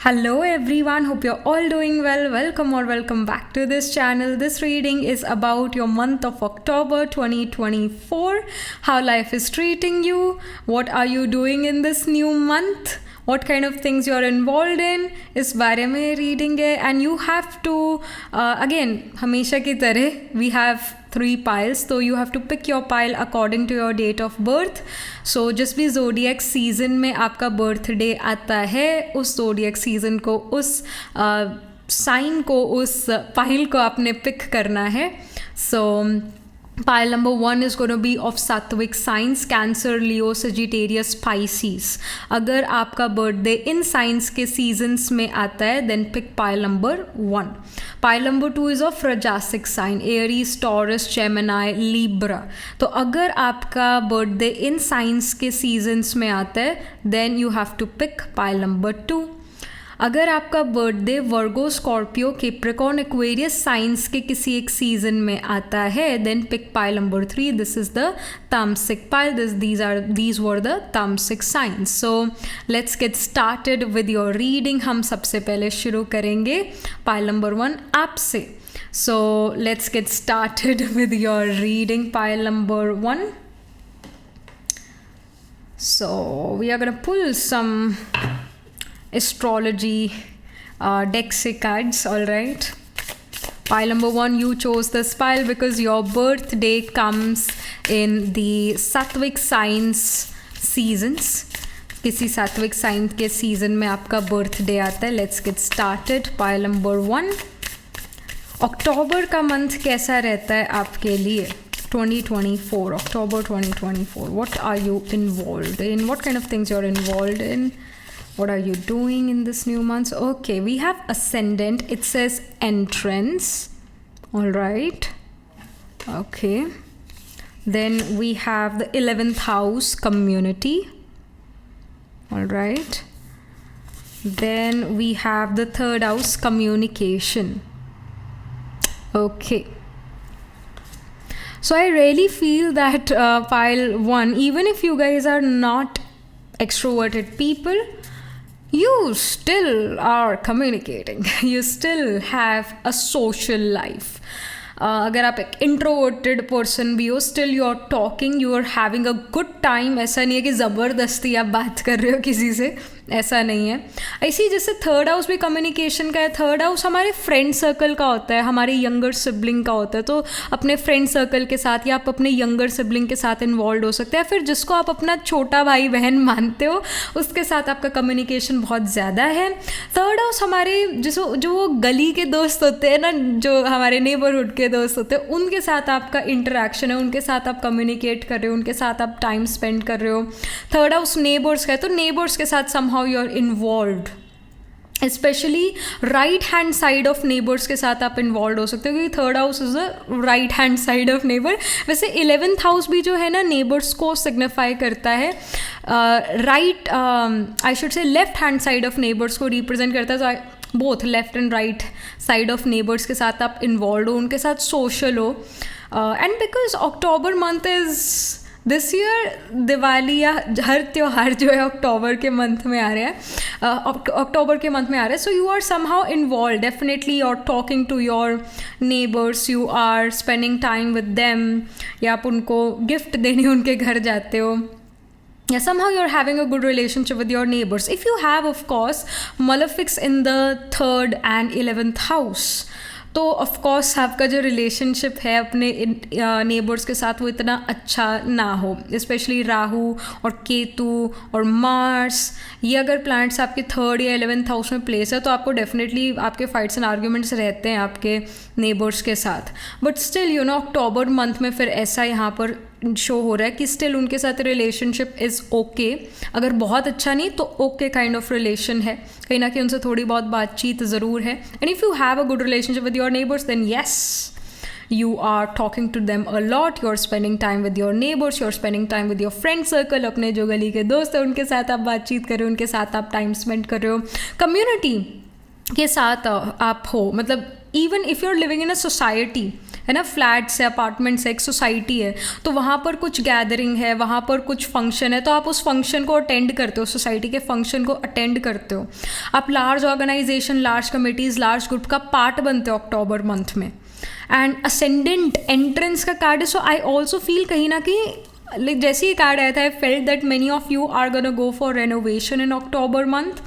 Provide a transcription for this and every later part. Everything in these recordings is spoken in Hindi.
Hello everyone, hope you're all doing well. Welcome or welcome back to this channel. This reading is about your month of October 2024, how life is treating you, what are you doing in this new month, what kind of things you're involved in, इस बारे में reading है. And you have to again हमेशा की तरह we have 3 piles, so you have to pick your pile according to your date of birth. So जिस भी zodiac season में आपका birthday आता है, उस zodiac season को, उस sign को, उस pile को आपने pick करना है. So pile number 1 is going to be of Sattvic signs, Cancer, Leo, Sagittarius, Pisces. अगर आपका बर्थडे इन साइंस के सीजन्स में आता है then pick pile number 1. Pile number 2 is of Rajasic sign, Aries, Taurus, Gemini, Libra. तो अगर आपका बर्थडे इन साइंस के सीजन्स में आता है then you have to pick pile number 2. अगर आपका birthday Virgo, Scorpio, Capricorn, Aquarius signs के किसी एक सीजन में आता है then pick pile number 3. This is the tamasik pile. These were the tamasik signs. So let's get started with your reading. हम सबसे पहले शुरू करेंगे पाइल नंबर 1 आपसे. So let's get started with your reading pile number 1. So we are gonna pull some astrology deck cards. All right, pile number 1, you chose this pile because your birthday comes in the Sattvic signs seasons. किसी Sattvic sign के season में आपका birthday आता है. Let's get started. Pile number 1, अक्टूबर का मंथ कैसा रहता है आपके लिए 2024? October 2024, what are you involved in? What kind of things you're involved in? What are you doing in this new month? Okay, we have ascendant. It says entrance. All right. Okay. Then we have the 11th house, community. All right. Then we have the 3rd house, communication. Okay. So I really feel that pile 1, even if you guys are not extroverted people, you still are communicating. You still have a social life. अगर आप एक इंट्रोवर्टेड पर्सन भी हो, still you are talking, you are having a good time. ऐसा नहीं है कि ज़बरदस्ती आप बात कर रहे हो किसी से, ऐसा नहीं है. ऐसी जैसे 3rd हाउस भी कम्युनिकेशन का है. 3rd हाउस हमारे फ्रेंड सर्कल का होता है, हमारे यंगर सिबलिंग का होता है. तो अपने फ्रेंड सर्कल के साथ या आप अपने यंगर सिबलिंग के साथ इन्वॉल्व हो सकते हैं. फिर जिसको आप अपना छोटा भाई बहन मानते हो उसके साथ आपका कम्युनिकेशन बहुत ज़्यादा है. 3rd हाउस हमारे जो वो गली के दोस्त होते हैं ना, जो हमारे नेबरहुड के दोस्त होते हैं, उनके साथ आपका इंटरेक्शन है, उनके साथ आप कम्युनिकेट कर रहे हो, उनके साथ आप टाइम स्पेंड कर रहे हो. 3rd हाउस नेबर्स का है, तो नेबर्स के साथ somehow you are involved. Specially right hand side of neighbours के साथ आप इन्वॉल्व हो सकते हो क्योंकि 3rd house is the right hand side of neighbour. वैसे 11th हाउस भी जो है ना नेबर्स को सिग्निफाई करता है. राइट आई शुड से left hand side of neighbours को रिप्रेजेंट करता है. तो both left and right side of neighbours के साथ आप इन्वॉल्व हो, उनके साथ सोशल हो. And because October month is this year Diwali या हर त्यौहार जो है अक्टूबर के मंथ में आ रहा है, अक्टूबर के मंथ में आ रहा है. So you are somehow involve. Definitely you are talking to your neighbours, you are spending time with them, या आप उनको गिफ्ट देने उनके घर जाते हो. Yeah, somehow you're having a good relationship with your neighbors. If you have, of course, malefics in the 3rd and 11th house, तो ऑफ कोर्स आपका जो रिलेशनशिप है अपने नेबर्स के साथ वो इतना अच्छा ना हो. स्पेशली राहु और केतु और मार्स, ये अगर प्लैनेट्स आपके 3rd या 11th हाउस में प्लेस है तो आपको डेफिनेटली आपके फाइट्स एंड आर्ग्यूमेंट्स रहते हैं आपके नेबर्स के साथ. But still you know October month में फिर ऐसा यहाँ पर शो हो रहा है कि स्टिल उनके साथ रिलेशनशिप इज़ ओके. अगर बहुत अच्छा नहीं तो ओके काइंड ऑफ रिलेशन है, कहीं ना कहीं उनसे थोड़ी बहुत बातचीत ज़रूर है. And if you have a good relationship with your neighbours then yes, you are talking to them a lot, you're spending time with your neighbors, you're spending time with your friend circle. अपने जो गली के दोस्त हैं उनके साथ आप बातचीत कर रहे हो, उनके साथ आप टाइम स्पेंड कर रहे हो. कम्युनिटी के साथ आप हो, मतलब even if you're living in a society है ना, फ्लैट्स है, अपार्टमेंट्स है, एक सोसाइटी है, तो वहाँ पर कुछ गैदरिंग है, वहाँ पर कुछ फंक्शन है, तो आप उस फंक्शन को अटेंड करते हो, सोसाइटी के फंक्शन को अटेंड करते हो, आप large organisation, large committees, large group का पार्ट बनते हो अक्टूबर मंथ में. एंड असेंडेंट एंट्रेंस का कार्ड है. सो आई ऑल्सो फील कहीं ना कहीं लाइक जैसे ही कार्ड आया था, I felt that many of you are gonna go for renovation in October month.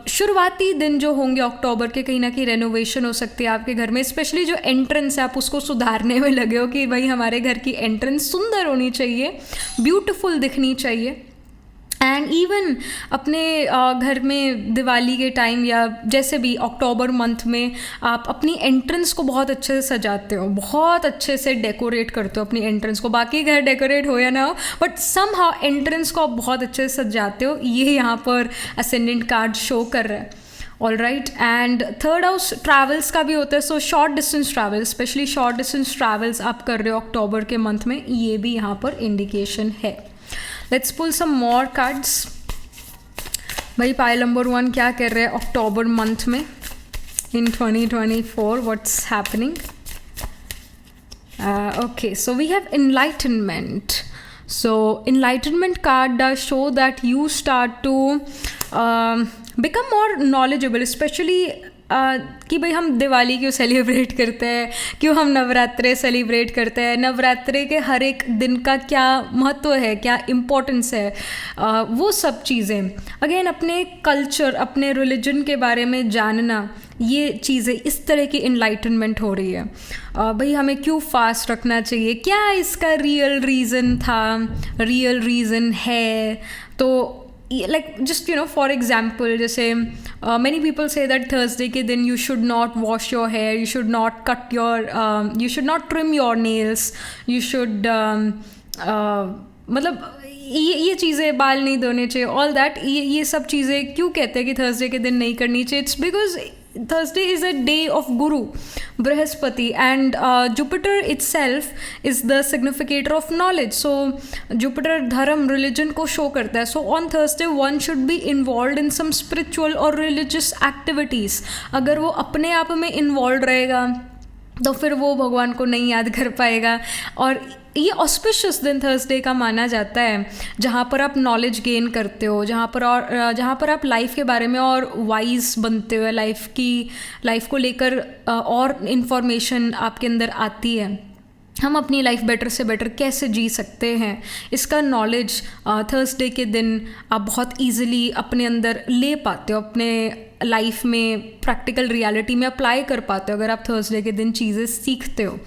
शुरुआती दिन जो होंगे अक्टूबर के, कहीं ना कहीं रेनोवेशन हो सकती है आपके घर में, स्पेशली जो एंट्रेंस है आप उसको सुधारने में लगे हो कि भाई हमारे घर की एंट्रेंस सुंदर होनी चाहिए, ब्यूटीफुल दिखनी चाहिए. एंड इवन अपने घर में दिवाली के टाइम या जैसे भी अक्टूबर मंथ में आप अपनी एंट्रेंस को बहुत अच्छे से सजाते हो, बहुत अच्छे से डेकोरेट करते हो अपनी एंट्रेंस को. बाकी घर डेकोरेट हो या ना हो, बट सम हाउ एंट्रेंस को आप बहुत अच्छे से सजाते हो. ये यहाँ पर असेंडेंट कार्ड शो कर रहा है. All right. And third house travels का भी होता है. So short distance travel, specially short distance travels आप कर रहे हो अक्टूबर के मंथ में, ये भी यहाँ पर इंडिकेशन है. Let's pull some more cards. भाई पाइल नंबर 1 क्या कर रहे हैं अक्टूबर मंथ में in 2024, what's happening. Okay, so we have enlightenment. So enlightenment card does show that you start to become more knowledgeable, especially कि भाई हम दिवाली क्यों सेलिब्रेट करते हैं, क्यों हम नवरात्रे सेलिब्रेट करते हैं, नवरात्रे के हर एक दिन का क्या महत्व है, क्या इम्पोर्टेंस है, वो सब चीज़ें. अगेन अपने कल्चर, अपने रिलीजन के बारे में जानना, ये चीज़ें, इस तरह की इनलाइटनमेंट हो रही है. भाई हमें क्यों फास्ट रखना चाहिए, क्या इसका रियल रीज़न था, रियल रीज़न है. तो like just for example, जैसे many people say that Thursday के दिन you should not wash your hair, you should not cut your you should not trim your nails, you should मतलब ये चीज़ें, बाल नहीं धोने चाहिए, ऑल दैट. ये सब चीज़ें क्यों कहते हैं कि थर्सडे के दिन नहीं करनी चाहिए? It's because Thursday is a day of Guru, Brihaspati, and Jupiter itself is the significator of knowledge. So Jupiter धर्म, religion को show करता है. So on Thursday one should be involved in some spiritual or religious activities. अगर वो अपने आप में involved रहेगा तो फिर वो भगवान को नहीं याद कर पाएगा. और ये ऑस्पिशियस दिन थर्सडे का माना जाता है, जहाँ पर आप नॉलेज गेन करते हो, जहाँ पर आप लाइफ के बारे में और वाइज बनते हो, लाइफ को लेकर और इन्फॉर्मेशन आपके अंदर आती है. हम अपनी लाइफ बेटर से बेटर कैसे जी सकते हैं, इसका नॉलेज थर्सडे के दिन आप बहुत ईजिली अपने अंदर ले पाते हो, अपने लाइफ में प्रैक्टिकल रियलिटी में अप्लाई कर पाते हो अगर आप थर्सडे के दिन चीज़ें सीखते हो,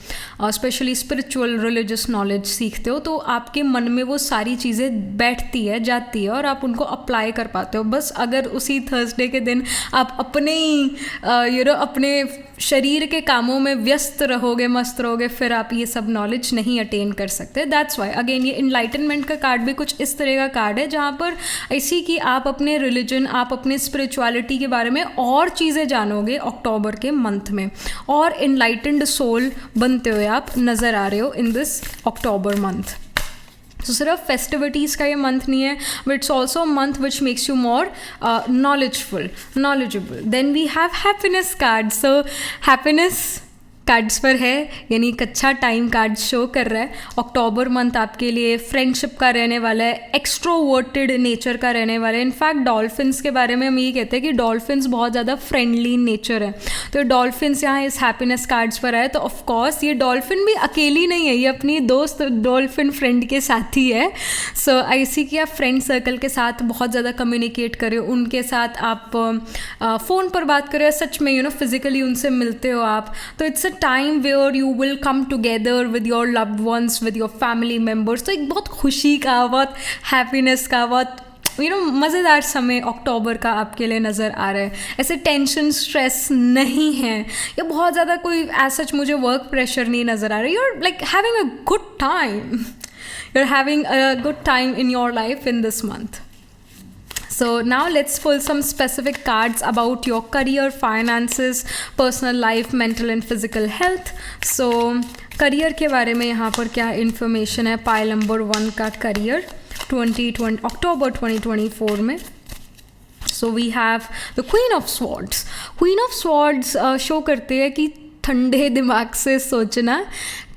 स्पेशली स्पिरिचुअल रिलीजियस नॉलेज सीखते हो, तो आपके मन में वो सारी चीज़ें बैठती है, जाती है और आप उनको अप्लाई कर पाते हो. बस अगर उसी थर्सडे के दिन आप अपने ही अपने शरीर के कामों में व्यस्त रहोगे, मस्त रहोगे, फिर आप ये सब नॉलेज नहीं अटेन कर सकते. दैट्स वाई अगेन ये इनलाइटनमेंट का कार्ड भी कुछ इस तरह का कार्ड है, जहाँ पर ऐसी कि आप अपने रिलीजन, आप अपने स्पिरिचुअलिटी के बारे में और चीज़ें जानोगे अक्टूबर के मंथ में, और इनलाइटेंड सोल बनते हुए आप नज़र आ रहे हो इन दिस अक्टूबर मंथ. तो सिर्फ फेस्टिविटीज़ का ये मंथ नहीं है, but it's also a month which makes you more knowledgeable. Then we have happiness card. So happiness cards पर है, यानी एक अच्छा टाइम कार्ड शो कर रहा है. अक्टूबर मंथ आपके लिए फ्रेंडशिप का रहने वाला है, एक्सट्रोवर्टेड नेचर का रहने वाला है. इनफैक्ट डॉल्फिन्स के बारे में हम ये कहते हैं कि डॉल्फिन्स बहुत ज़्यादा फ्रेंडली नेचर है. तो डॉल्फिन्स यहाँ इस हैप्पीनेस कार्ड्स पर आए, तो ऑफकोर्स ये डॉल्फिन भी अकेली नहीं है, ये अपनी दोस्त डॉल्फिन फ्रेंड के साथ ही है. सो ऐसी कि आप फ्रेंड सर्कल के साथ बहुत ज़्यादा कम्युनिकेट करें, उनके साथ आप फ़ोन पर बात करें, सच में फिजिकली उनसे मिलते हो आप. तो it's time where you will come together with your loved ones, with your family members. तो एक बहुत खुशी का, बहुत हैप्पीनेस का, बहुत मज़ेदार समय अक्टूबर का आपके लिए नज़र आ रहा है. ऐसे टेंशन, स्ट्रेस नहीं है, या बहुत ज़्यादा कोई सच मुझे वर्क प्रेशर नहीं नज़र आ रहा है. You are like having a good time, you are having a good time in your life in this month. So now let's pull some specific cards about your career, finances, personal life, mental and physical health. So career के बारे में यहाँ पर क्या information है पाइल नंबर 1 का career 2020 अक्टूबर 2024 में. So we have the Queen of Swords. Queen of Swords show करते हैं कि ठंडे दिमाग से सोचना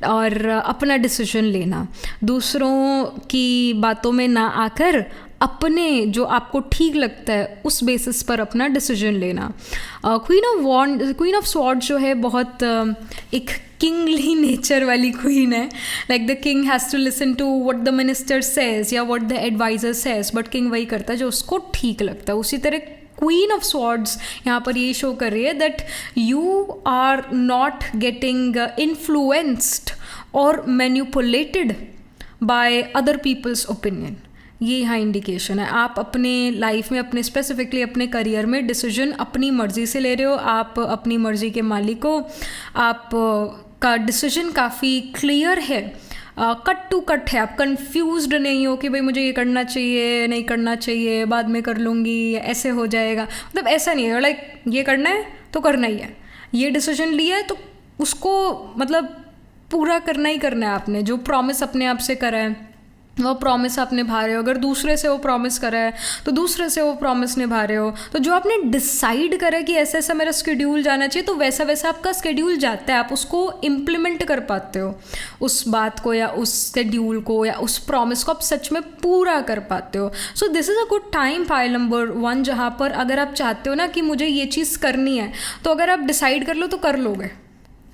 और अपना डिसीजन लेना, दूसरों की बातों में ना आकर अपने जो आपको ठीक लगता है उस बेसिस पर अपना डिसीजन लेना। क्वीन ऑफ स्वॉर्ड जो है बहुत एक किंगली नेचर वाली क्वीन है। Like the king has to listen to what the minister says या what the advisor says, but king वही करता है जो उसको ठीक लगता है। उसी तरह क्वीन ऑफ स्वॉर्ड्स यहाँ पर ये शो कर रही है that you are not getting influenced और manipulated by other people's opinion. ये यहाँ इंडिकेशन है। आप अपने लाइफ में, अपने स्पेसिफिकली अपने करियर में डिसीजन अपनी मर्ज़ी से ले रहे हो, आप अपनी मर्ज़ी के मालिक हो, आप का डिसीजन काफ़ी क्लियर है, कट टू कट है, आप कंफ्यूज्ड नहीं हो कि भाई मुझे ये करना चाहिए नहीं करना चाहिए, बाद में कर लूँगी, ऐसे हो जाएगा, मतलब ऐसा नहीं है। लाइक ये करना है तो करना ही है, ये डिसीजन लिया है तो उसको मतलब पूरा करना ही करना है। आपने जो प्रॉमिस अपने आप से करा है वो प्रॉमिस आप निभा रहे हो। अगर दूसरे से वो प्रॉमिस करा है तो दूसरे से वो प्रॉमिस निभा रहे हो। तो जो आपने डिसाइड करा है कि ऐसा ऐसा मेरा स्केड्यूल जाना चाहिए, तो वैसा वैसा आपका स्केड्यूल जाता है, आप उसको इम्प्लीमेंट कर पाते हो, उस बात को या उस स्केड्यूल को या उस प्रॉमिस को आप सच में पूरा कर पाते हो। सो this is a good time, pile number 1, जहाँ पर अगर आप चाहते हो ना कि मुझे ये चीज़ करनी है, तो अगर आप डिसाइड कर लो तो कर लोगे,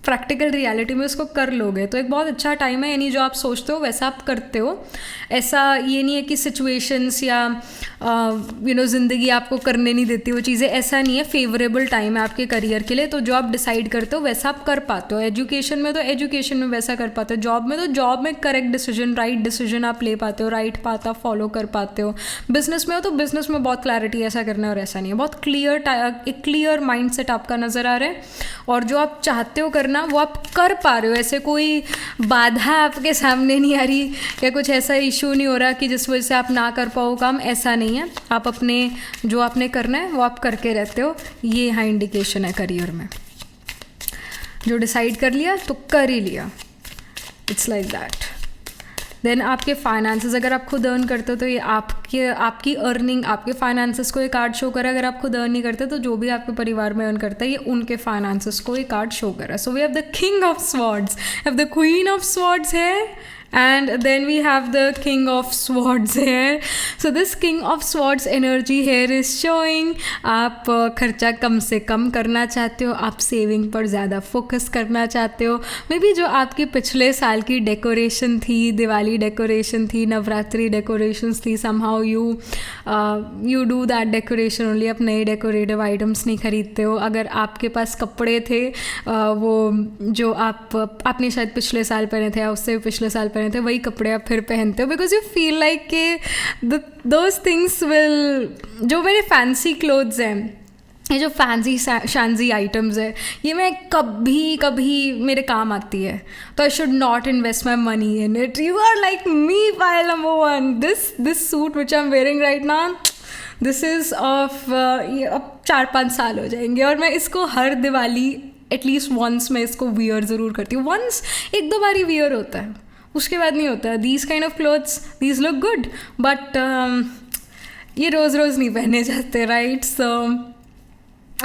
प्रैक्टिकल रियलिटी में उसको कर लोगे। तो एक बहुत अच्छा टाइम है, यानी जो आप सोचते हो वैसा आप करते हो। ऐसा ये नहीं है कि सिचुएशंस या ज़िंदगी आपको करने नहीं देती वो चीज़ें, ऐसा नहीं है। फेवरेबल टाइम है आपके करियर के लिए, तो जो आप डिसाइड करते हो वैसा आप कर पाते हो। एजुकेशन में तो एजुकेशन में वैसा कर पाते हो, जॉब में तो जॉब में करेक्ट डिसीजन, राइट डिसीजन आप ले पाते हो, राइट पाथ आप फॉलो कर पाते हो। बिजनेस में हो तो बिजनेस में बहुत क्लैरिटी, ऐसा करना है और ऐसा नहीं है, बहुत एक क्लियर माइंड सेट आपका नज़र आ रहा है, और जो आप चाहते हो करना वो आप कर पा रहे हो। ऐसे कोई बाधा आपके सामने नहीं आ रही या कुछ ऐसा इशू नहीं हो रहा कि जिस वजह से आप ना कर पाओ काम, ऐसा नहीं है। आप अपने जो आपने करना है वो आप करके रहते हो। ये यहाँ इंडिकेशन है करियर में, जो डिसाइड कर लिया तो कर ही लिया, इट्स लाइक दैट। देन आपके फाइनेंसेस, अगर आप खुद अर्न करते हो तो ये आपकी अर्निंग, आपके फाइनेंसेस को ये कार्ड शो कर रहा है। अगर आप खुद अर्न नहीं करते तो जो भी आपके परिवार में अर्न करता है ये उनके फाइनेंसेस को ये कार्ड शो कर रहा है। So we have the king of swords, have the queen of swords है, and then we have the king of swords here. So this king of swords energy here is showing आप खर्चा कम से कम करना चाहते हो, आप सेविंग पर ज़्यादा फोकस करना चाहते हो। मे बी जो आपकी पिछले साल की डेकोरेशन थी, दिवाली डेकोरेशन थी, नवरात्रि डेकोरेशंस थी, somehow you do that decoration only, आप नए डेकोरेटिव आइटम्स नहीं खरीदते हो। अगर आपके पास कपड़े थे वो जो आपने शायद पिछले साल पहने थे या उससे पिछले साल पहने थे, वही कपड़े आप फिर पहनते हो, बिकॉज यू फील लाइक के दोज थिंग्स विल, जो मेरे फैंसी क्लोथ्स हैं, ये जो फैंसी शांजी आइटम्स है, ये मैं कभी कभी मेरे काम आती है, तो I should not invest my money in it. You are like me, pile number 1। This suit which I am wearing right now, this is of ये अब 4-5 साल हो जाएंगे, और मैं इसको हर दिवाली एटलीस्ट वंस मैं इसको वियर ज़रूर करती हूँ। वंस, 1-2 बार ही वियर होता है, उसके बाद नहीं होता। These kind of clothes, these look good, but ये रोज़ रोज़ नहीं पहने जाते, right? So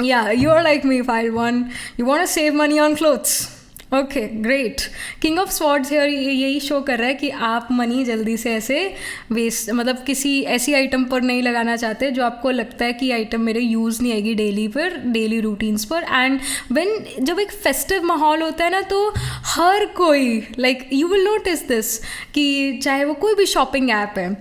yeah, you are like me, File 1. You want to save money on clothes. Okay great. King of swords है, यही शो कर रहा है कि आप मनी जल्दी से ऐसे वेस्ट, मतलब किसी ऐसी आइटम पर नहीं लगाना चाहते जो आपको लगता है कि आइटम मेरे यूज़ नहीं आएगी डेली रूटीन्स पर। एंड व्हेन जब एक फेस्टिव माहौल होता है ना, तो हर कोई like you will notice this कि चाहे वो कोई भी शॉपिंग ऐप है,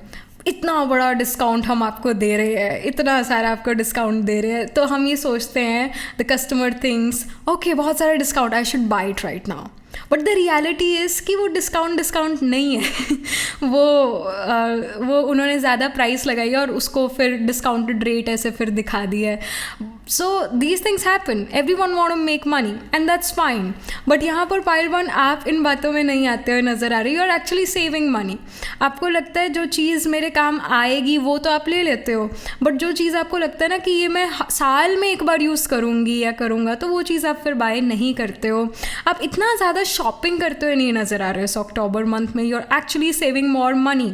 इतना बड़ा डिस्काउंट हम आपको दे रहे हैं, इतना सारा आपको डिस्काउंट दे रहे हैं, तो हम ये सोचते हैं, द कस्टमर थिंग्स ओके बहुत सारा discount, I should buy it right now. But the reality is कि वो डिस्काउंट नहीं है वो उन्होंने ज़्यादा प्राइस लगाई और उसको फिर डिस्काउंटेड रेट ऐसे फिर दिखा दिया है। So these things happen, everyone want to make money and that's fine. But यहाँ पर पाइल 1 आप इन बातों में नहीं आते हुए नज़र आ रही, you are actually saving money. आपको लगता है जो चीज़ मेरे काम आएगी वो तो आप ले लेते हो, बट जो चीज़ आपको लगता है ना कि ये मैं साल में एक बार यूज़ करूँगी या करूँगा, तो वो चीज़ आप फिर बाय नहीं करते हो। आप इतना ज़्यादा शॉपिंग करते हुए नहीं नज़र आ रहे हो इस अक्टूबर मंथ में, you are actually saving more money.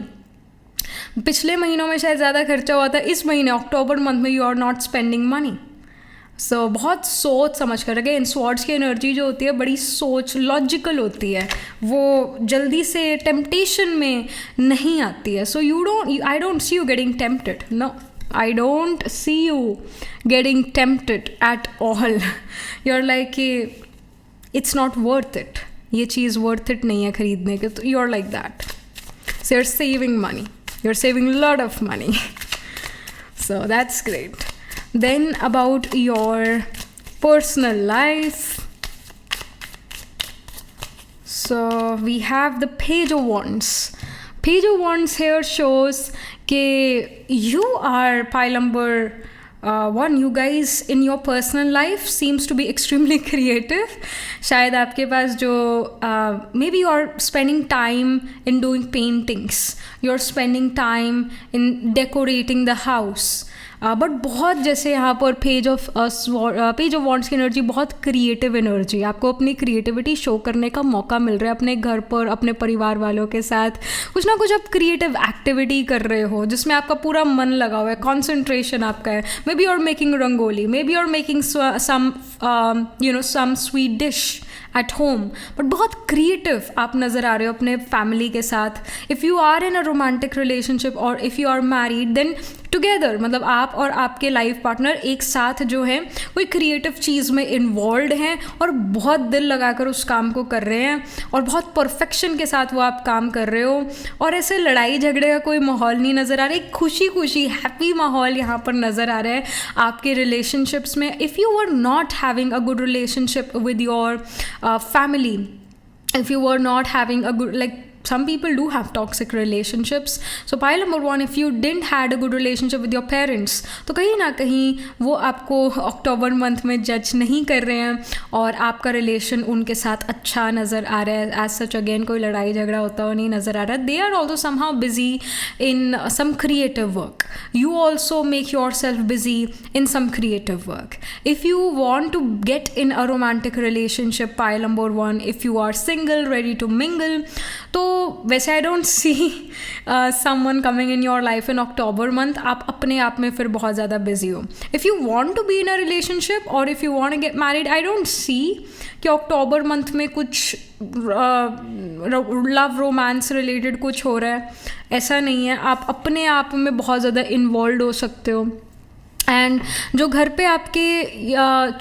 पिछले महीनों में शायद ज़्यादा खर्चा हुआ था, इस महीने अक्टूबर मंथ में you are not spending money, so बहुत सोच समझ कर, अगेन स्वॉर्ड्स की एनर्जी जो होती है बड़ी सोच लॉजिकल होती है, वो जल्दी से टेम्पटेशन में नहीं आती है. So I don't see you getting tempted. No, I don't see you getting tempted at all. You're like कि it's not worth it. ये चीज़ worth it नहीं है खरीदने के, तो you're like that. So you're saving money. You're saving a lot of money. So that's great. Then about your personal life. So we have the Page of Wands. Page of Wands here shows कि you are pile number one. You guys in your personal life seems to be extremely creative. शायद आपके पास जो maybe you are spending time in doing paintings, you're spending time in decorating the house. But बहुत जैसे यहाँ पर पेज ऑफ वॉन्ड्स की एनर्जी बहुत क्रिएटिव एनर्जी, आपको अपनी क्रिएटिविटी शो करने का मौका मिल रहा है अपने घर पर, अपने परिवार वालों के साथ. कुछ ना कुछ आप क्रिएटिव एक्टिविटी कर रहे हो जिसमें आपका पूरा मन लगा हुआ है, कॉन्सेंट्रेशन आपका है. May be you are making rangoli, may be you are making some sweet dish at home, but बहुत क्रिएटिव आप नज़र आ रहे हो अपने फैमिली के साथ. If you are in a romantic relationship और if you are married, then together, मतलब आप और आपके लाइफ पार्टनर एक साथ जो है कोई क्रिएटिव चीज़ में इन्वॉल्व हैं और बहुत दिल लगाकर उस काम को कर रहे हैं और बहुत परफेक्शन के साथ वो आप काम कर रहे हो. और ऐसे लड़ाई झगड़े का कोई माहौल नहीं नज़र आ रहा है, खुशी खुशी हैप्पी माहौल यहाँ पर नज़र आ रहा है आपके रिलेशनशिप्स में. If you are not having a good relationship with your family, if you were not having a good, like some people do have toxic relationships. So pile number one, if you didn't had a good relationship with your parents, तो कहीं ना कहीं वो आपको अक्टूबर मंथ में जज नहीं कर रहे हैं और आपका रिलेशन उनके साथ अच्छा नज़र आ रहा है. एज सच अगेन कोई लड़ाई झगड़ा होता हुआ नहीं नज़र आ रहा. They are also somehow busy in some creative work. You also make yourself busy in some creative work. If you want to get in a romantic relationship, pile number one, if you are single, ready to mingle, तो वैसे I don't see someone coming in your life in October month. आप अपने आप में फिर बहुत ज़्यादा बिजी हो. If you want to be in a relationship और if you want to get married, I don't see कि अक्टूबर मंथ में कुछ लव रोमांस रिलेटेड कुछ हो रहा है. ऐसा नहीं है, आप अपने आप में बहुत ज़्यादा इन्वॉल्व हो सकते हो. एंड जो घर पे आपके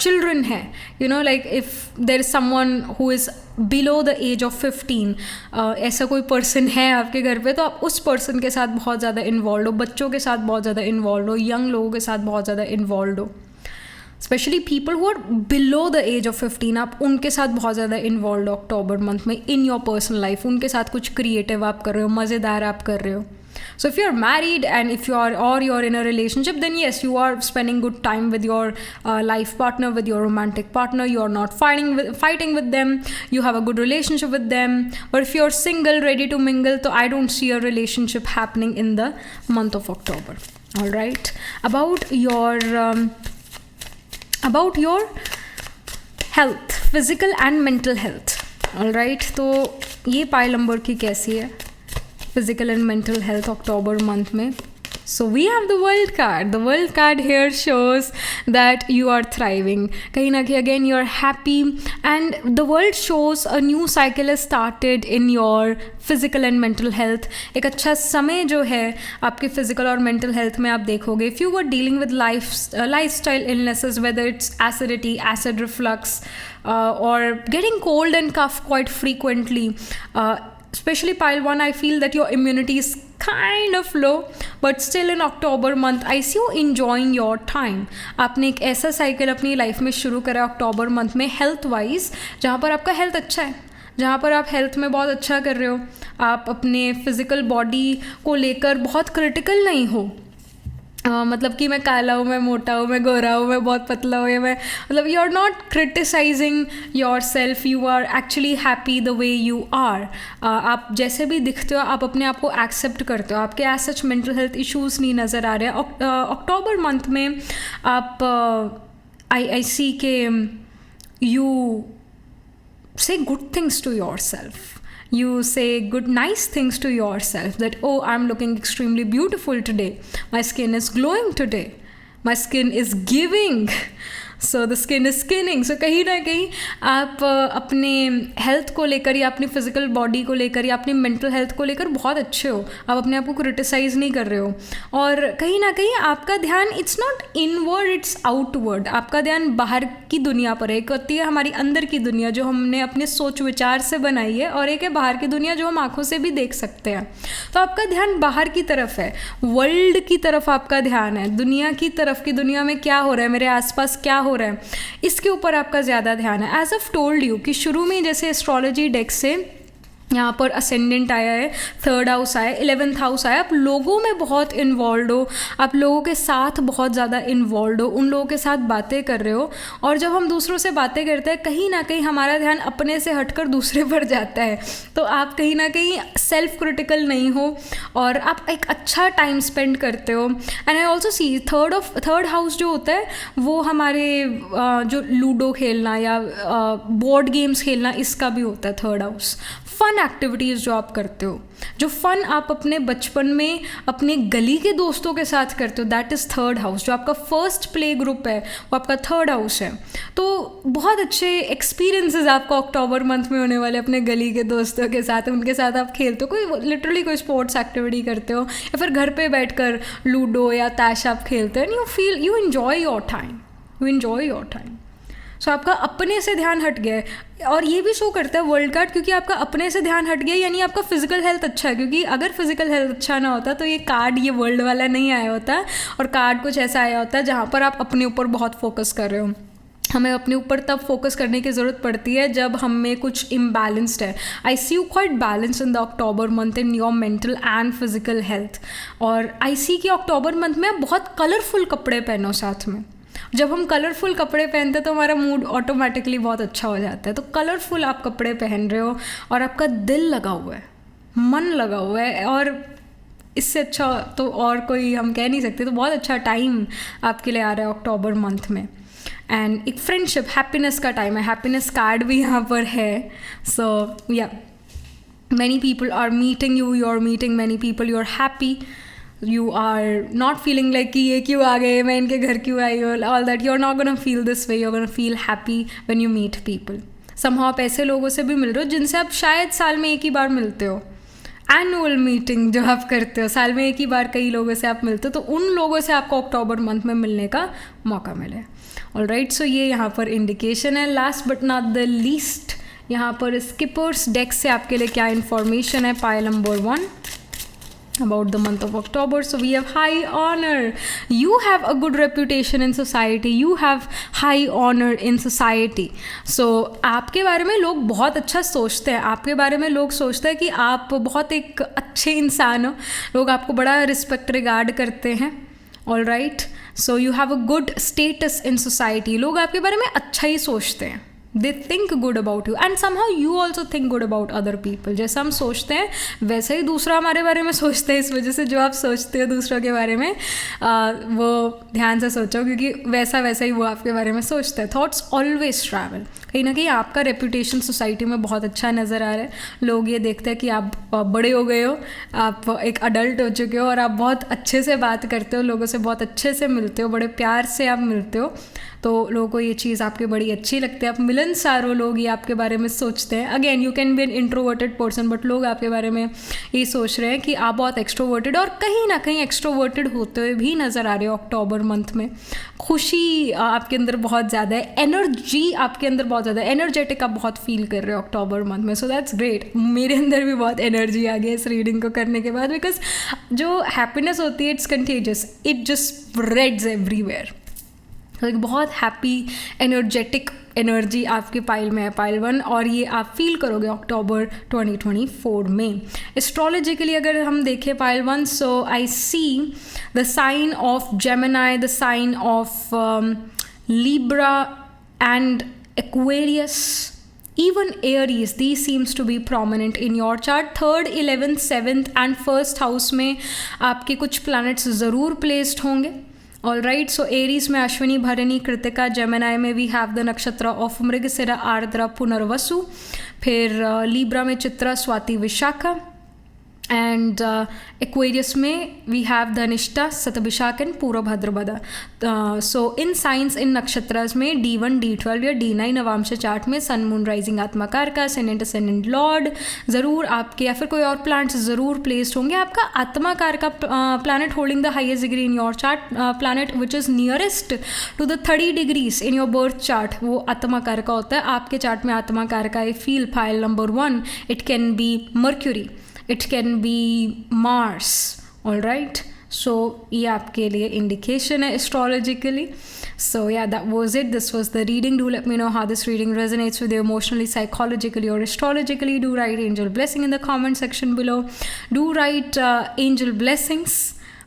चिल्ड्रन हैं, you know, like if there is someone who is below the age of 15, ऐसा कोई पर्सन है आपके घर पे, तो आप उस पर्सन के साथ बहुत ज़्यादा इन्वॉल्व हो, बच्चों के साथ बहुत ज़्यादा इन्वॉल्व हो, यंग लोगों के साथ बहुत ज़्यादा इन्वॉल्व हो. Specially people who are below the age of 15, आप उनके साथ बहुत ज़्यादा इन्वॉल्व हो अक्टूबर मंथ में इन योर पर्सनल लाइफ. उनके साथ कुछ क्रिएटिव आप कर रहे हो, मज़ेदार आप कर रहे हो. So if you're married and if you're in a relationship, then yes, you are spending good time with your life partner, with your romantic partner. You are not fighting with them. You have a good relationship with them. But if you're single, ready to mingle, so I don't see a relationship happening in the month of October. All right. About your health, physical and mental health. All right. तो ये पाइल नंबर की कैसी है physical and mental health October month में. So we have the world card. The world card here shows that you are thriving. कहीं ना कहीं again you are happy and the world shows a new cycle has started in your physical and mental health. एक अच्छा समय जो है आपके physical और mental health में आप देखोगे. If you were dealing with lifestyle illnesses, whether it's acidity, acid reflux, or getting cold and cough quite frequently, especially pile 1, I feel that your immunity is kind of low, but still in October month I see you enjoying your time. आपने एक ऐसा साइकिल अपनी लाइफ में शुरू करा अक्टूबर मंथ में हेल्थ वाइज, जहाँ पर आपका हेल्थ अच्छा है, जहाँ पर आप हेल्थ में बहुत अच्छा कर रहे हो. आप अपने फिजिकल बॉडी को लेकर बहुत क्रिटिकल नहीं हो. मतलब कि मैं काला हूँ, मैं मोटा हूँ, मैं गोरा हूँ, मैं बहुत पतला हूँ, मैं मतलब you are not criticising yourself. You are actually happy the way you are. आप जैसे भी दिखते हो आप अपने आप को एक्सेप्ट करते हो. आपके as such mental health issues नहीं नज़र आ रहे हैं. अक्टूबर मंथ में आप आई सी के you say good things to yourself. You say nice things to yourself that, oh, I'm looking extremely beautiful today. My skin is glowing today. My skin is giving. So the skin is skinning. So कहीं ना कहीं आप अपने हेल्थ को लेकर या अपनी फिजिकल बॉडी को लेकर या अपनी मेंटल हेल्थ को लेकर बहुत अच्छे हो. आप अपने आप को क्रिटिसाइज नहीं कर रहे हो. और कहीं ना कहीं आपका ध्यान it's not inward, it's outward. आपका ध्यान बाहर की दुनिया पर है. एक होती है हमारी अंदर की दुनिया जो हमने अपने सोच विचार से बनाई है, और एक है बाहर की दुनिया जो हम आंखों से भी देख सकते हैं. तो आपका ध्यान बाहर की तरफ है, वर्ल्ड की तरफ आपका ध्यान है, दुनिया की तरफ की दुनिया में क्या हो रहा है, मेरे आसपास क्या हो रहा है, इसके ऊपर आपका ज़्यादा ध्यान है. एज ऑफ टोल्ड यू कि शुरू में जैसे एस्ट्रोलॉजी डेक से यहाँ पर असेंडेंट आया है, 3rd हाउस आया, 11th हाउस आया. आप लोगों में बहुत इन्वॉल्व हो, आप लोगों के साथ बहुत ज़्यादा इन्वॉल्व हो, उन लोगों के साथ बातें कर रहे हो. और जब हम दूसरों से बातें करते हैं कहीं ना कहीं हमारा ध्यान अपने से हटकर दूसरे पर जाता है. तो आप कहीं ना कहीं सेल्फ क्रिटिकल नहीं हो और आप एक अच्छा टाइम स्पेंड करते हो. And I also see third house जो होता है वो हमारे जो लूडो खेलना या बोर्ड गेम्स खेलना, इसका भी होता है 3rd हाउस. फन एक्टिविटीज़ जो आप करते हो, जो फन आप अपने बचपन में अपने गली के दोस्तों के साथ करते हो, दैट इज़ 3rd हाउस. जो आपका फर्स्ट प्ले ग्रुप है वो आपका 3rd हाउस है. तो बहुत अच्छे एक्सपीरियंसेस आपको अक्टूबर मंथ में होने वाले अपने गली के दोस्तों के साथ. उनके साथ आप खेलते हो, कोई लिटरली कोई स्पोर्ट्स एक्टिविटी करते हो या फिर घर पे बैठकर लूडो या ताश आप खेलते हो. You enjoy your time. So आपका अपने से ध्यान हट गया है. और ये भी शो करता है वर्ल्ड कार्ड, क्योंकि आपका अपने से ध्यान हट गया यानी आपका फिजिकल हेल्थ अच्छा है. क्योंकि अगर फिजिकल हेल्थ अच्छा ना होता तो ये कार्ड, ये वर्ल्ड वाला नहीं आया होता, और कार्ड कुछ ऐसा आया होता जहाँ पर आप अपने ऊपर बहुत फोकस कर रहे हो. हमें अपने ऊपर तब फोकस करने की ज़रूरत पड़ती है जब हम में कुछ इम्बैलेंस्ड है. I see you quite balance in the October month in your mental and physical health. और आई सी कि अक्टूबर मंथ में आप बहुत कलरफुल कपड़े पहनो साथ में. जब हम कलरफुल कपड़े पहनते हैं तो हमारा मूड ऑटोमेटिकली बहुत अच्छा हो जाता है. तो कलरफुल आप कपड़े पहन रहे हो और आपका दिल लगा हुआ है, मन लगा हुआ है, और इससे अच्छा तो और कोई हम कह नहीं सकते. तो बहुत अच्छा टाइम आपके लिए आ रहा है अक्टूबर मंथ में. एंड एक फ्रेंडशिप, हैप्पीनेस का टाइम है. हैप्पीनेस कार्ड भी यहाँ पर है. सो या many people are meeting you, you're meeting many people, you're happy, you are not feeling like कि ये क्यों आ गए, मैं इनके घर क्यों आई हूँ, all that. You're not gonna feel this way, you're gonna feel happy when you meet people. somehow आप ऐसे लोगों से भी मिल रहे हो जिनसे आप शायद साल में एक ही बार मिलते हो. एनुअल मीटिंग जो आप करते हो, साल में एक ही बार कई लोगों से आप मिलते हो, तो उन लोगों से आपको अक्टूबर मंथ में मिलने का मौका मिले. ऑलराइट, सो ये यहाँ पर इंडिकेशन है. Last but not the least, यहाँ पर स्किपर्स डेक से आपके लिए क्या इन्फॉर्मेशन है. Pile number 1 about the month of October. So we have high honor. You have a good reputation in society. You have high honor in society. So आपके बारे में लोग बहुत अच्छा सोचते हैं. आपके बारे में लोग सोचते हैं कि आप बहुत एक अच्छे इंसान हो. लोग आपको बड़ा रिस्पेक्ट रिगार्ड करते हैं. All right. So you have a good status in society. लोग आपके बारे में अच्छा ही सोचते हैं. They think good about you and somehow you also think good about other people. जैसा हम सोचते हैं वैसे ही दूसरा हमारे बारे में सोचते हैं. इस वजह से जो आप सोचते हो दूसरों के बारे में वो ध्यान से सोचो, क्योंकि वैसा ही वो आपके बारे में सोचते हैं. Thoughts always travel. कहीं ना कहीं आपका रेपुटेशन सोसाइटी में बहुत अच्छा नज़र आ रहा है. लोग ये देखते हैं कि आप बड़े हो गए हो, आप एक अडल्ट हो चुके हो और आप बहुत अच्छे से बात करते हो, लोगों से बहुत अच्छे से मिलते हो, बड़े प्यार से आप मिलते हो. तो लोगों को ये चीज़ आपकी बड़ी अच्छी लगती है. आप मिलनसार हो, लोग ये आपके बारे में सोचते हैं. Again you can be an introverted person, but लोग आपके बारे में ये सोच रहे हैं कि आप बहुत एक्सट्रोवर्टेड और कहीं ना कहीं एक्सट्रोवर्टेड होते हुए भी नज़र आ रहे हो अक्टूबर मंथ में. खुशी आपके अंदर बहुत ज़्यादा है, एनर्जी आपके अंदर बहुत ज़्यादा है, एनर्जेटिक आप बहुत फील कर रहे हो अक्टूबर मंथ में. So that's great. मेरे अंदर भी बहुत एनर्जी आ गई इस रीडिंग को करने के बाद, बिकॉज जो हैप्पीनेस होती है it's contagious, it just spreads everywhere. एक बहुत हैप्पी एनर्जेटिक एनर्जी आपके पाइल में है, पाइल 1, और ये आप फील करोगे अक्टूबर 2024 में. एस्ट्रोलॉजिकली अगर हम देखें pile 1, so I see the sign of Gemini, the sign of Libra and Aquarius, even Aries, these seems to be prominent in your chart. 3rd, 11th, 7th and 1st house में आपके कुछ प्लैनेट्स ज़रूर प्लेस्ड होंगे. ऑल राइट, सो एरीज में अश्विनी, भरणी, कृतिका. जेमिनी में we have the nakshatra of Mrigashira, Ardra, Punarvasu. फिर लीब्रा में चित्रा, स्वाति, विशाखा. एंड एक्वेरियस में वी हैव धनिष्ठा, शतभिषाक एंड पूर्व भाद्रपदा. सो इन साइंस, इन नक्षत्रास में D1, D12 या D9 नवांश चार्ट में सन मून राइजिंग आत्माकार का असेंडेंट असेंडेंट लॉर्ड ज़रूर आपके, या फिर कोई और प्लैनेट्स ज़रूर प्लेस्ड होंगे. आपका आत्माकार का planet holding the highest degree in your chart, planet which is nearest to the 30 degrees in your birth chart, वो आत्माकार का होता है. आपके चार्ट में आत्माकार का आई feel pile number 1, it can B mercury, it can be Mars, all right. So ये आपके लिए indication है astrologically. So yeah, that was it. This was the reading. Do let me know how this reading resonates with you emotionally, psychologically, or astrologically. Do write angel blessing in the comment section below. Do write angel blessings.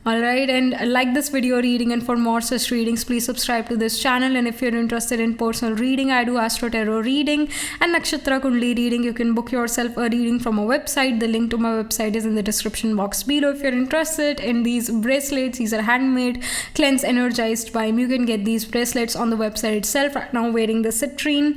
Alright, and like this video reading, and for more such readings, please subscribe to this channel. And if you're interested in personal reading, I do Astro Tarot reading and Nakshatra Kundli reading. You can book yourself a reading from a website. The link to my website is in the description box below. If you're interested in these bracelets, these are handmade, cleansed, energized by me. You can get these bracelets on the website itself. Right now, wearing the citrine,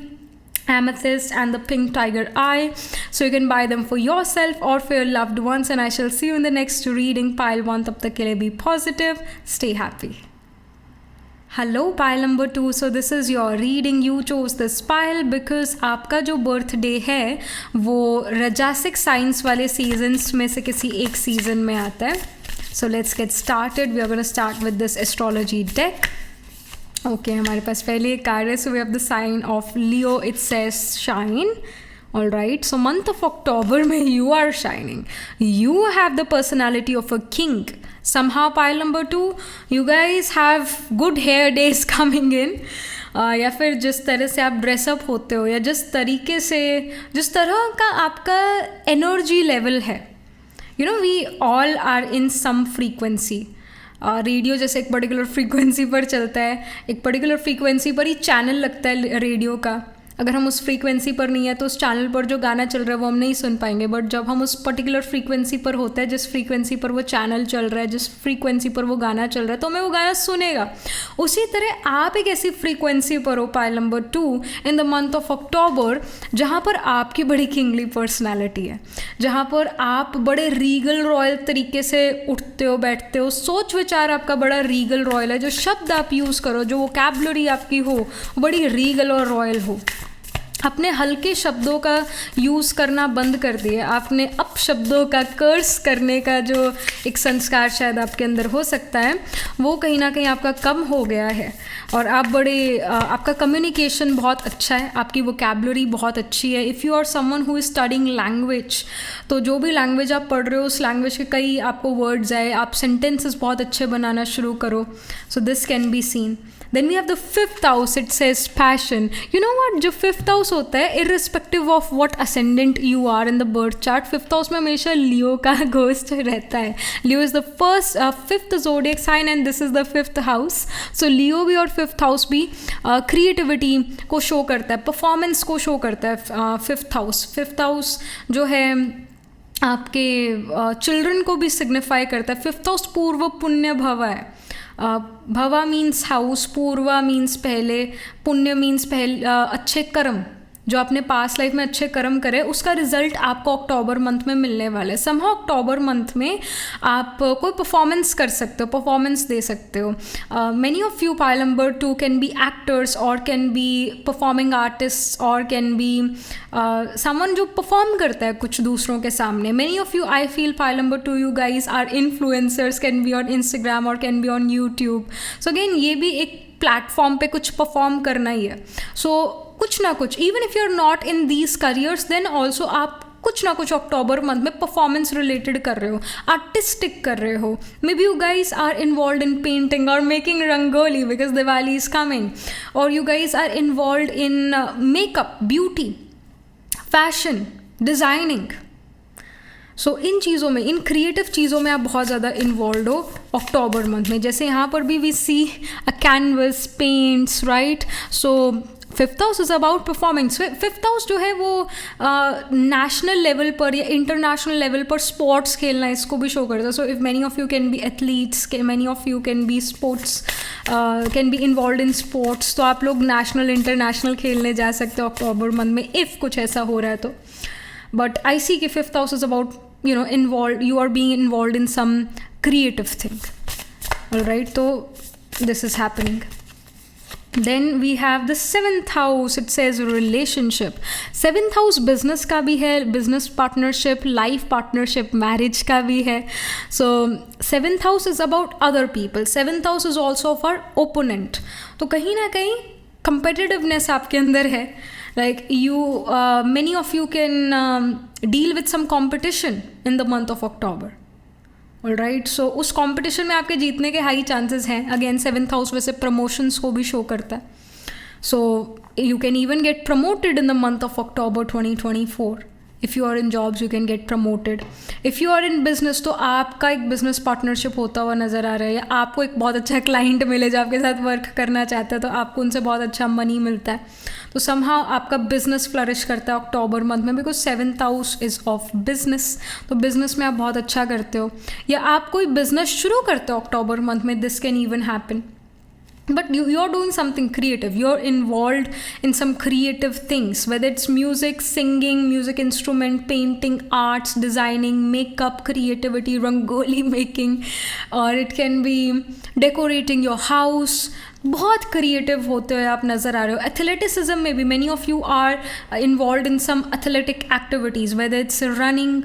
amethyst and the pink tiger eye, so you can buy them for yourself or for your loved ones. And I shall see you in the next reading. Pile 1, tab tak ke liye be positive, stay happy. Hello pile number 2. So this is your reading. You chose this pile because आपका जो बर्थडे है वो रजासिक साइंस वाले सीजन्स में से किसी एक सीजन में आता है. So let's get started. We are going to start with this astrology deck. Okay हमारे पास पहले एक कार्ड है. So we have the sign of Leo. It says shine. All right, so month of October में you are shining. You have the personality of a king. somehow pile number 2, you guys have good hair days coming in. या फिर जिस तरह से आप ड्रेसअप होते हो, या जिस तरीके से, जिस तरह का आपका एनर्जी लेवल है, you know we all are in some frequency. Radio जैसे एक पर्टिकुलर फ्रीक्वेंसी पर चलता है, एक पर्टिकुलर फ्रीक्वेंसी पर ही चैनल लगता है रेडियो का. अगर हम उस फ्रीक्वेंसी पर नहीं है तो उस चैनल पर जो गाना चल रहा है वो हम नहीं सुन पाएंगे. बट जब हम उस पर्टिकुलर फ्रीक्वेंसी पर होते हैं, जिस फ्रीक्वेंसी पर वो चैनल चल रहा है, जिस फ्रीक्वेंसी पर वो गाना चल रहा है, तो हमें वो गाना सुनेगा. उसी तरह आप एक ऐसी फ्रीक्वेंसी पर हो, pile number 2, in the month of अक्टूबर, जहाँ पर आपकी बड़ी किंगली पर्सनैलिटी है, जहाँ पर आप बड़े रीगल रॉयल तरीके से उठते हो, बैठते हो, सोच विचार आपका बड़ा रीगल रॉयल है. जो शब्द आप यूज़ करो, जो वोकैबुलरी आपकी हो, बड़ी रीगल और रॉयल हो. अपने हल्के शब्दों का यूज़ करना बंद कर दिए. आपने अपशब्दों का, कर्स करने का जो एक संस्कार शायद आपके अंदर हो सकता है, वो कहीं ना कहीं आपका कम हो गया है. और आप बड़े आपका कम्युनिकेशन बहुत अच्छा है, आपकी वोकैबुलरी बहुत अच्छी है. If you are someone who is studying language, तो जो भी लैंग्वेज आप पढ़ रहे हो उस लैंग्वेज के कई आपको वर्ड्स आए, आप सेंटेंसेस बहुत अच्छे बनाना शुरू करो. So this can be scene. Then we have the 5th house. It says passion. You know what, जो 5th house होता है, irrespective of what ascendant you are in the birth chart, 5th house में हमेशा लियो का घोस्ट रहता है. लियो is the fifth zodiac sign and this is the 5th house. So लियो भी और 5th house भी creativity को शो करता है, परफॉर्मेंस को शो करता है. 5th house, 5th house जो है आपके चिल्ड्रन को भी सिग्निफाई करता है. 5th house पूर्व पुण्य भव है. भवा मीन्स हाउस, पूर्वा मीन्स पहले, पुण्य मीन्स पहले अच्छे कर्म, जो आपने पास्ट लाइफ में अच्छे कर्म करे, उसका रिजल्ट आपको अक्टूबर मंथ में मिलने वाला है. समहाउ अक्टूबर मंथ में आप कोई परफॉर्मेंस कर सकते हो, परफॉर्मेंस दे सकते हो. Many of you, pile number 2, can be actors और कैन बी परफॉर्मिंग आर्टिस्ट और कैन बी समवन जो परफॉर्म करता है कुछ दूसरों के सामने. Many of you, I feel pile number 2, you guys are influencers, can be on Instagram और can be on YouTube. So again ये भी एक प्लेटफॉर्म पे कुछ परफॉर्म करना ही है. सो कुछ ना कुछ, even if you are not in these careers, then also आप कुछ ना कुछ अक्टूबर मंथ में परफॉर्मेंस रिलेटेड कर रहे हो, आर्टिस्टिक कर रहे हो. May be you guys are involve in painting और making rangoli because Diwali is coming, और you guys are involve in makeup, beauty, fashion, designing. So इन चीज़ों में, इन क्रिएटिव चीज़ों में आप बहुत ज़्यादा इन्वॉल्व हो अक्टूबर मंथ में. जैसे यहाँ पर भी we see a canvas, paints, right. So 5th house is about performing. 5th house जो है वो नेशनल लेवल पर या इंटरनेशनल लेवल पर स्पोर्ट्स खेलना, इसको भी शो करता है. So if many of you can B athletes, many of you can B sports, can be involve in sports, तो आप लोग नेशनल, इंटरनेशनल खेलने जा सकते हो अक्टूबर मंथ में, इफ़ कुछ ऐसा हो रहा है तो. बट आई सी कि 5th house is about you are being involved in some creative thing. All right, so this is happening. Then we have the 7th house. It says relationship. 7th house business का भी है, business partnership, life partnership, marriage का भी है. So 7th house is about other people. 7th house is also for opponent. तो कहीं ना कहीं competitiveness आपके अंदर है. Like many of you can deal with some competition in the month of October. Alright, so उस कंपटीशन में आपके जीतने के हाई चांसेस हैं. अगेन 7th हाउस वैसे प्रमोशंस को भी शो करता है. So you can even get promoted in the month of October 2024. If you are in jobs you can get promoted. If you are in business तो आपका एक बिजनेस पार्टनरशिप होता हुआ नज़र आ रहा है, या आपको एक बहुत अच्छा क्लाइंट मिले जो आपके साथ वर्क करना चाहता है, तो आपको उनसे बहुत अच्छा मनी मिलता है. तो समहाउ आपका बिजनेस फ्लरिश करता है अक्टूबर मंथ में, because 7th house is of business. तो बिजनेस में आप बहुत अच्छा करते हो, या आप कोई बिजनेस शुरू करते हो अक्टूबर मंथ में. This can even happen. But you're doing something creative. You're involved in some creative things, whether it's music, singing, music instrument, painting, arts, designing, makeup, creativity, rangoli making, or it can be decorating your house. बहुत क्रिएटिव होते हुए आप नज़र आ रहे हो. एथलेटिसिज्म में भी many of you are involved in some athletic activities, whether it's running,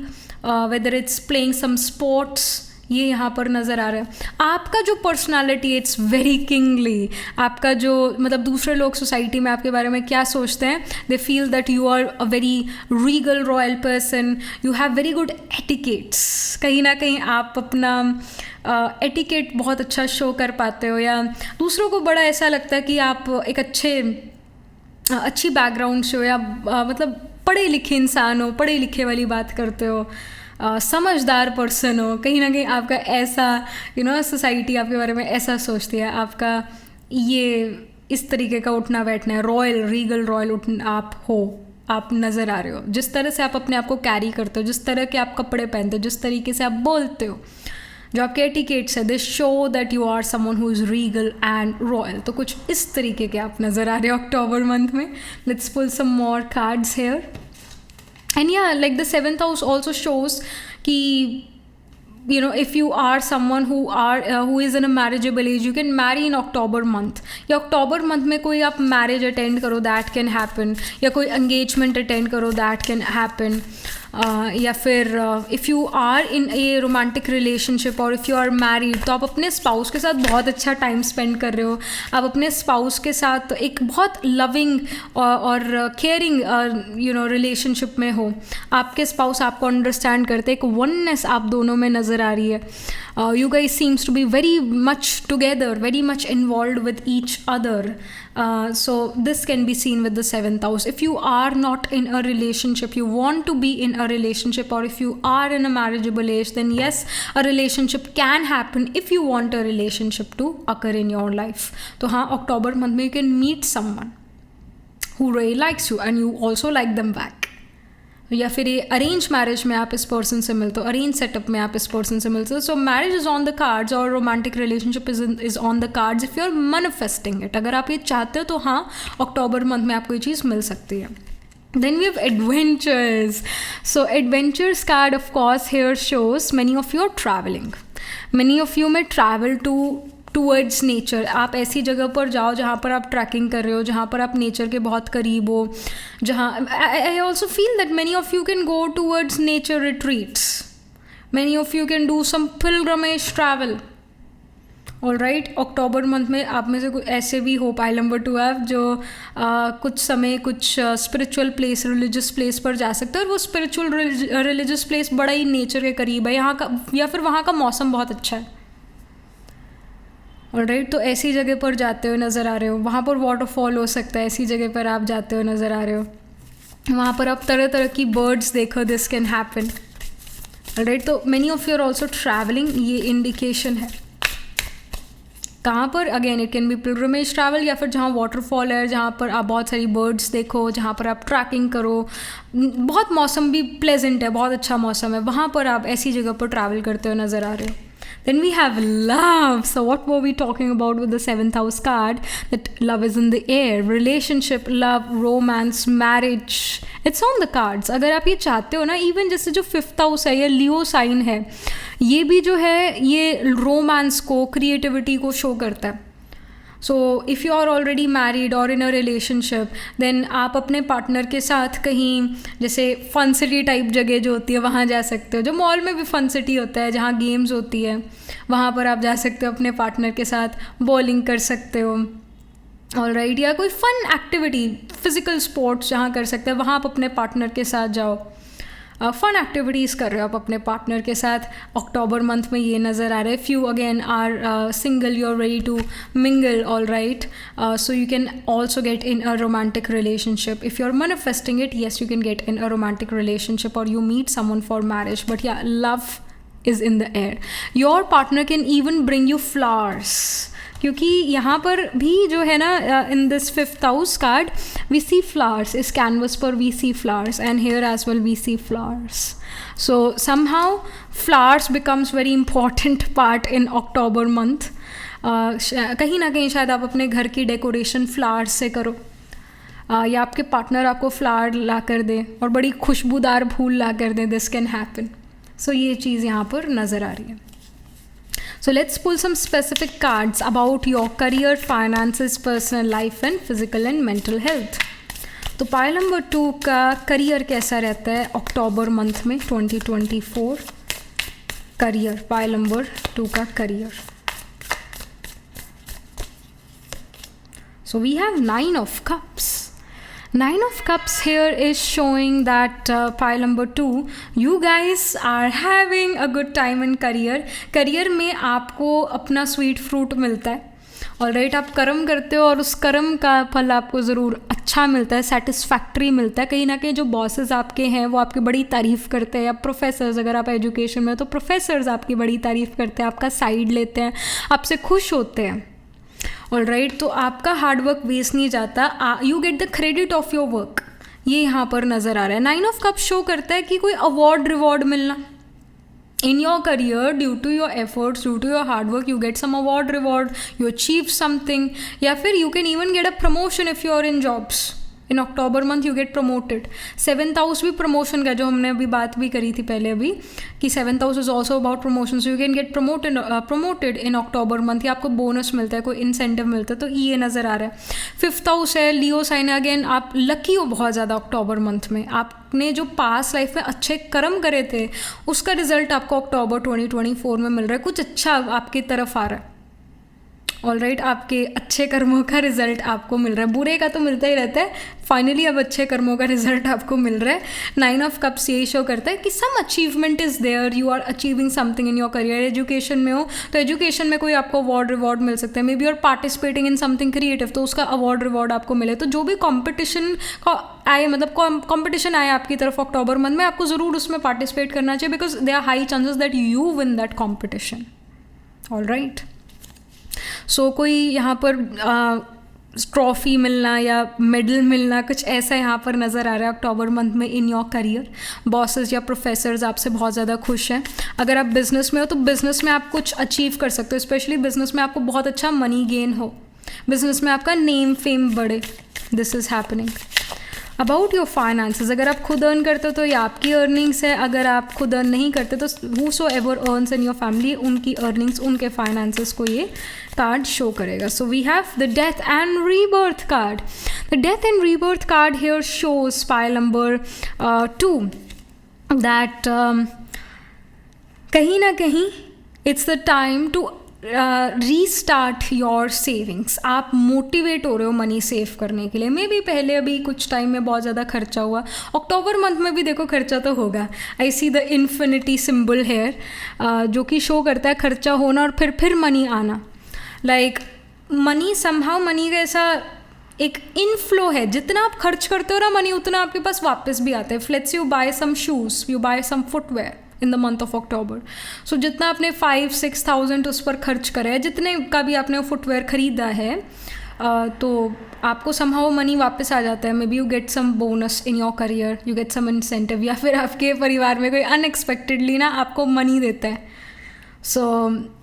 whether it's playing some sports. ये यहाँ पर नज़र आ रहा है. आपका जो पर्सनालिटी इट्स वेरी किंगली. आपका जो मतलब दूसरे लोग सोसाइटी में आपके बारे में क्या सोचते हैं, they feel that you are a very regal royal person. You have very good etiquettes. कहीं ना कहीं आप अपना एटिकेट बहुत अच्छा शो कर पाते हो, या दूसरों को बड़ा ऐसा लगता है कि आप एक अच्छी बैकग्राउंड से हो, या मतलब पढ़े लिखे इंसान हो, पढ़े लिखे वाली बात करते हो, समझदार पर्सन हो. कहीं ना कहीं आपका ऐसा सोसाइटी आपके बारे में ऐसा सोचती है. आपका ये इस तरीके का उठना बैठना है, रॉयल रीगल रॉयल आप नज़र आ रहे हो. जिस तरह से आप अपने आप को कैरी करते हो, जिस तरह के आप कपड़े पहनते हो, जिस तरीके से आप बोलते हो, जो आपके एटिकेट्स है, they show that you are someone who is regal and royal. तो कुछ इस तरीके के आप नज़र आ रहे हो अक्टूबर मंथ में. Let's pull some more cards here. And yeah, like the 7th house also shows कि if you are someone who is in a marriageable age, you can marry in October month. या October month में कोई आप marriage attend करो, that can happen. या कोई engagement attend करो, that can happen. या फिर if you are in a romantic relationship और इफ़ यू आर मैरिड, तो आप अपने स्पाउस के साथ बहुत अच्छा टाइम स्पेंड कर रहे हो. आप अपने स्पाउस के साथ एक बहुत लविंग और केयरिंग रिलेशनशिप में हो. आपके स्पाउस आपको अंडरस्टैंड करते, एक वननेस आप दोनों में नज़र आ रही है. You guys seems to be very much together, very much involved with each other. So this can be seen with the 7th house. If you are not in a relationship, you want to be in a relationship, or if you are in a marriageable age, then yes, a relationship can happen if you want a relationship to occur in your life. तो हाँ, October month में you can meet someone who really likes you and you also like them back. या फिर ये अरेंज मैरिज में आप इस पर्सन से मिलते हो, अरेंज सेटअप में आप इस पर्सन से मिलते हो. So marriage is on the cards और romantic relationship is on the cards if you are manifesting it. अगर आप ये चाहते हो तो हाँ, अक्टूबर मंथ में आपको ये चीज़ मिल सकती है. Then we have adventures. So adventures card of course here shows many of you are traveling. Many of you may travel towards nature. आप ऐसी जगह पर जाओ जहाँ पर आप ट्रैकिंग कर रहे हो, जहाँ पर आप नेचर के बहुत करीब हो, जहाँ I also feel that many of you can go towards nature retreats. Many of you can do some pilgrimage travel. All right, October month में आप में से कुछ ऐसे भी हो, पाइल नंबर 2 आप जो कुछ समय कुछ स्पिरिचुअल प्लेस, रिलीजियस प्लेस पर जा सकते हो, और वो स्पिरिचुअल रिलीजियस प्लेस बड़ा ही नेचर के करीब है यहाँ का, या फिर वहाँ का मौसम बहुत अच्छा है. ऑलराइट, तो ऐसी जगह पर जाते हो नज़र आ रहे हो, वहाँ पर वाटरफॉल हो सकता है, ऐसी जगह पर आप जाते हो नज़र आ रहे हो, वहाँ पर आप तरह तरह की बर्ड्स देखो. This can happen. ऑलराइट, तो many of you are also travelling. ये इंडिकेशन है कहाँ पर. Again it can be pilgrimage travel, या फिर जहाँ वाटरफॉल है, जहाँ पर आप बहुत सारी बर्ड्स देखो, जहाँ पर आप ट्रैकिंग करो, बहुत मौसम भी प्लेजेंट है, बहुत अच्छा मौसम है, वहाँ पर आप ऐसी जगह पर ट्रैवल करते हो नज़र आ रहे हो. Then we have love. So what were we talking about with the seventh house card? That love is in the air. Relationship, love, romance, marriage. It's on the cards. अगर आप ये चाहते हो ना, इवन जैसे जो फिफ्थ हाउस है, ये लियो साइन है, ये भी जो है ये रोमांस को, क्रिएटिविटी को शो करता है. So if you are already married और इन अ रिलेशनशिप, देन आप अपने पार्टनर के साथ कहीं जैसे फन सिटी टाइप जगह जो होती है वहाँ जा सकते हो. जो मॉल में भी फन सिटी होता है जहाँ गेम्स होती है, वहाँ पर आप जा सकते हो अपने पार्टनर के साथ, बॉलिंग कर सकते हो. ऑलराइट, या कोई फन एक्टिविटी, फिजिकल स्पोर्ट्स जहाँ कर सकते हैं वहाँ आप अपने पार्टनर के साथ जाओ. फन एक्टिविटीज़ कर रहे हो आप अपने पार्टनर के साथ. अक्टूबर मंथ में ये नज़र आ रहा है. Few again are single, you are ready to mingle. All right, so you can also get in a romantic relationship. If you are manifesting it, yes you can get in a romantic relationship और you meet someone for marriage. But yeah, love is in the air. Your partner can even bring you flowers, क्योंकि यहाँ पर भी जो है ना, in this fifth house card we see flowers. इस कैनवस पर we see flowers and here as well we see flowers. So somehow flowers becomes very important part in October month. कहीं ना कहीं शायद आप अपने घर की डेकोरेशन फ्लावर्स से करो, या आपके पार्टनर आपको फ्लावर ला कर दे और बड़ी खुशबूदार फूल ला कर दें. This can happen. सो ये चीज़ यहाँ पर नज़र आ रही है. So let's pull some specific cards about your career, finances, personal life and physical and mental health. तो पाइल नंबर 2 का करियर कैसा रहता है अक्टूबर मंथ में 2024. करियर, पाइल नंबर 2 का career. So we have 9 of cups. 9 of cups here is showing that pile number 2, you guys are having a good time in career. Career में आपको अपना स्वीट फ्रूट मिलता है. ऑलराइट, आप कर्म करते हो और उस कर्म का फल आपको ज़रूर अच्छा मिलता है, सेटिस्फैक्ट्री मिलता है. कहीं ना कहीं जो बॉसेस आपके हैं वो आपकी बड़ी तारीफ़ करते हैं, या प्रोफेसर्स, अगर आप एजुकेशन में हो तो प्रोफेसर्स आपकी बड़ी तारीफ़ करते हैं, आपका साइड लेते हैं, आपसे खुश होते हैं. ऑलराइट, तो आपका हार्डवर्क वेस्ट नहीं जाता. You get the credit of your work. ये यहाँ पर नज़र आ रहा है. 9 ऑफ कप शो करता है कि कोई अवार्ड रिवॉर्ड मिलना in your career due to your efforts, due to your hard work. You get some award reward, you achieve something, या फिर you can even get a promotion if you are in jobs. In October month you get promoted. Seventh house भी प्रमोशन का, जो हमने अभी बात भी करी थी पहले अभी, कि seventh house is also about promotion. So you can get promoted in October month, या आपको बोनस मिलता है, कोई इंसेंटिव मिलता है. तो ये नज़र आ रहा है. फिफ्थ हाउस है, लियो साइन है. अगेन आप लकी हो बहुत ज़्यादा अक्टूबर मंथ में. आपने जो पास लाइफ में अच्छे कर्म करे थे उसका रिजल्ट आपको अक्टूबर 2024 में मिल रहा है. कुछ अच्छा आपकी तरफ आ रहा है. ऑलराइट, आपके अच्छे कर्मों का रिजल्ट आपको मिल रहा है. बुरे का तो मिलता ही रहता है, फाइनली अब अच्छे कर्मों का रिजल्ट आपको मिल रहा है. 9 ऑफ कप्स यही शो करता है कि some achievement is there, you are achieving something in your career. Education में हो तो एजुकेशन में कोई आपको अवार्ड रिवॉर्ड मिल सकता है. May be you are participating in something creative, तो उसका अवार्ड रिवॉर्ड आपको मिले. तो जो भी कॉम्पिटिशन का आए, मतलब कॉम्पिटिशन आए आपकी तरफ अक्टूबर मंथ में, आपको ज़रूर उसमें पार्टिसिपेट करना चाहिए, because they are high chances that you win that competition. Alright, so कोई यहाँ पर ट्रॉफ़ी मिलना या मेडल मिलना, कुछ ऐसा यहाँ पर नज़र आ रहा है अक्टूबर मंथ में इन योर करियर. बॉसेस या प्रोफेसर्स आपसे बहुत ज़्यादा खुश हैं. अगर आप बिज़नेस में हो तो बिज़नेस में आप कुछ अचीव कर सकते हो. स्पेशली बिज़नेस में आपको बहुत अच्छा मनी गेन हो, बिज़नेस में आपका नेम फेम बढ़े. This is happening. About your finances, अगर आप खुद अर्न करते हो तो ये आपकी अर्निंग्स है. अगर आप खुद अर्न नहीं करते तो whosoever earns in your family, उनकी अर्निंग्स, उनके फाइनेंसेस को ये कार्ड शो करेगा. So we have the death and rebirth card. The death and rebirth card here shows pile number 2 that कहीं ना कहीं it's the time to restart your savings. आप मोटिवेट हो रहे हो मनी सेव करने के लिए. मे बी पहले अभी कुछ टाइम में बहुत ज़्यादा खर्चा हुआ, अक्टूबर मंथ में भी देखो खर्चा तो होगा. I see the infinity symbol here, जो कि शो करता है खर्चा होना और फिर मनी आना. लाइक मनी समहाउ, मनी का ऐसा एक इनफ्लो है. जितना आप खर्च करते हो ना मनी, उतना आपके पास वापस भी आता है. Let's you buy some shoes, you buy some footwear in the month of October. So जितना आपने 5-6 थाउजेंड उस पर खर्च करा है, जितने का भी आपने फुटवेयर ख़रीदा है, तो आपको समहाउ मनी वापस आ जाता है. May be you get some bonus in your career, you get some incentive, या फिर आपके परिवार में कोई अनएक्सपेक्टेडली ना आपको मनी देता है. सो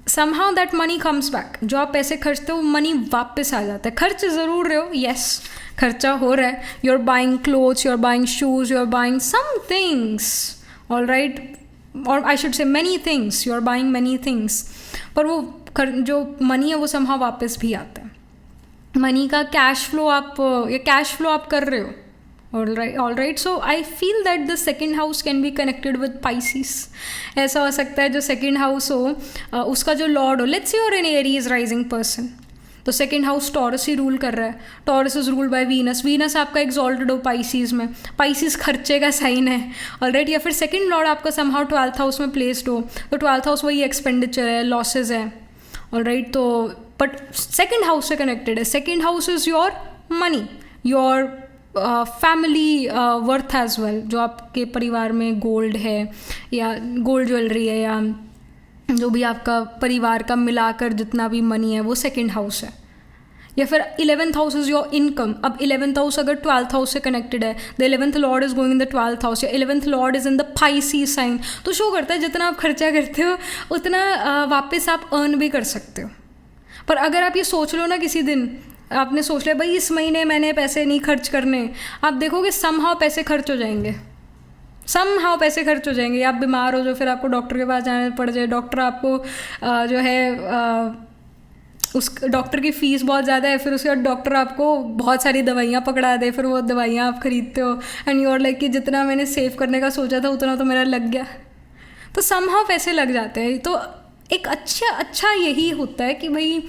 somehow that money comes back. जो आप पैसे खर्चते हो मनी वापस आ जाता है. खर्च ज़रूर रहे हो, यस, खर्चा हो रहा है. You are buying clothes, you are buying shoes, you are buying some things, all right, और I should say many things, you are buying many things. पर वो जो मनी है वो समहाउ वापस भी आता है. मनी का कैश फ्लो आप कर रहे हो. All right. So I feel that the second house can be connected with Pisces. ऐसा हो सकता है जो सेकेंड हाउस हो उसका जो लॉर्ड हो, let's say you are an Aries rising person, तो सेकेंड हाउस टॉरस ही रूल कर रहा है. Taurus is ruled by Venus. Venus आपका एक्सॉल्टेड हो पाइसिस में. पाइसिस खर्चे का साइन है, ऑल राइट. या फिर सेकेंड लॉर्ड आपका समहाउ 12th हाउस में प्लेस्ड हो, तो 12th हाउस वही एक्सपेंडिचर है, लॉसेज है, ऑल राइट. तो बट सेकेंड हाउस से कनेक्टेड है. Second house is your money, your family worth as well. जो आपके परिवार में गोल्ड है या गोल्ड ज्वेलरी है या जो भी आपका परिवार का मिलाकर जितना भी मनी है वो सेकेंड हाउस है. या फिर 11th house is your income. अब 11th हाउस अगर 12th हाउस से कनेक्टेड है, the 11th lord is going in the 12th house, या 11th lord is in the Pisces sign, तो शो करता है जितना आप खर्चा करते हो उतना वापस आप अर्न भी कर सकते हो. पर अगर आप ये सोच लो ना, किसी दिन आपने सोच लिया भाई इस महीने मैंने पैसे नहीं खर्च करने, आप देखोगे समहाउ पैसे खर्च हो जाएंगे. समहाउ पैसे खर्च हो जाएंगे. आप बीमार हो जो फिर आपको डॉक्टर के पास जाने पड़ जाए, डॉक्टर आपको जो है उस डॉक्टर की फ़ीस बहुत ज़्यादा है, फिर उसके बाद डॉक्टर आपको बहुत सारी दवाइयाँ पकड़ा दे, फिर वो दवाइयाँ आप ख़रीदते हो एंड यू आर लाइक कि जितना मैंने सेव करने का सोचा था उतना तो मेरा लग गया. तो समहाउ पैसे लग जाते हैं. तो एक अच्छा यही होता है कि भाई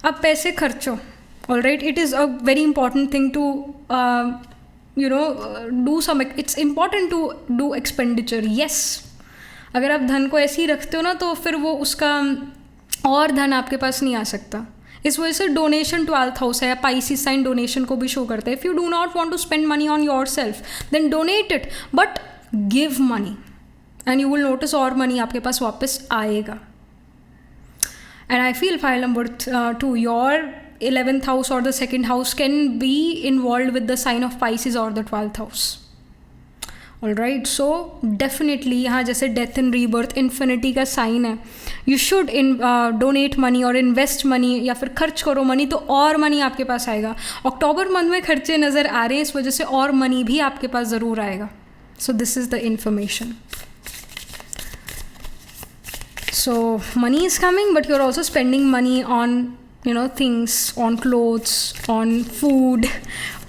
आप पैसे खर्चो. All right. It is a very important thing to do some. It's important to do expenditure. Yes, अगर आप धन को ऐसे ही रखते हो ना तो फिर वो उसका और धन आपके पास नहीं आ सकता. इस वजह से डोनेशन 12th हाउस है, पाइसिस साइन डोनेशन को भी शो करता है. If you do not want to spend money on yourself then donate it, but give money and you will notice और मनी आपके पास वापस आएगा. And I feel pile number 2, your 11th house or the second house can be involved with the sign of Pisces or the 12th house. Alright. So definitely यहाँ जैसे डेथ एंड रीबर्थ इन्फिनिटी का साइन है, यू शुड डोनेट मनी और इन्वेस्ट मनी या फिर खर्च करो मनी, तो और मनी आपके पास आएगा. अक्टूबर मंथ में खर्चे नज़र आ रहे हैं, इस वजह से और मनी भी आपके पास ज़रूर आएगा. So this is the information. So money is coming but you are also spending money on things, on clothes, on food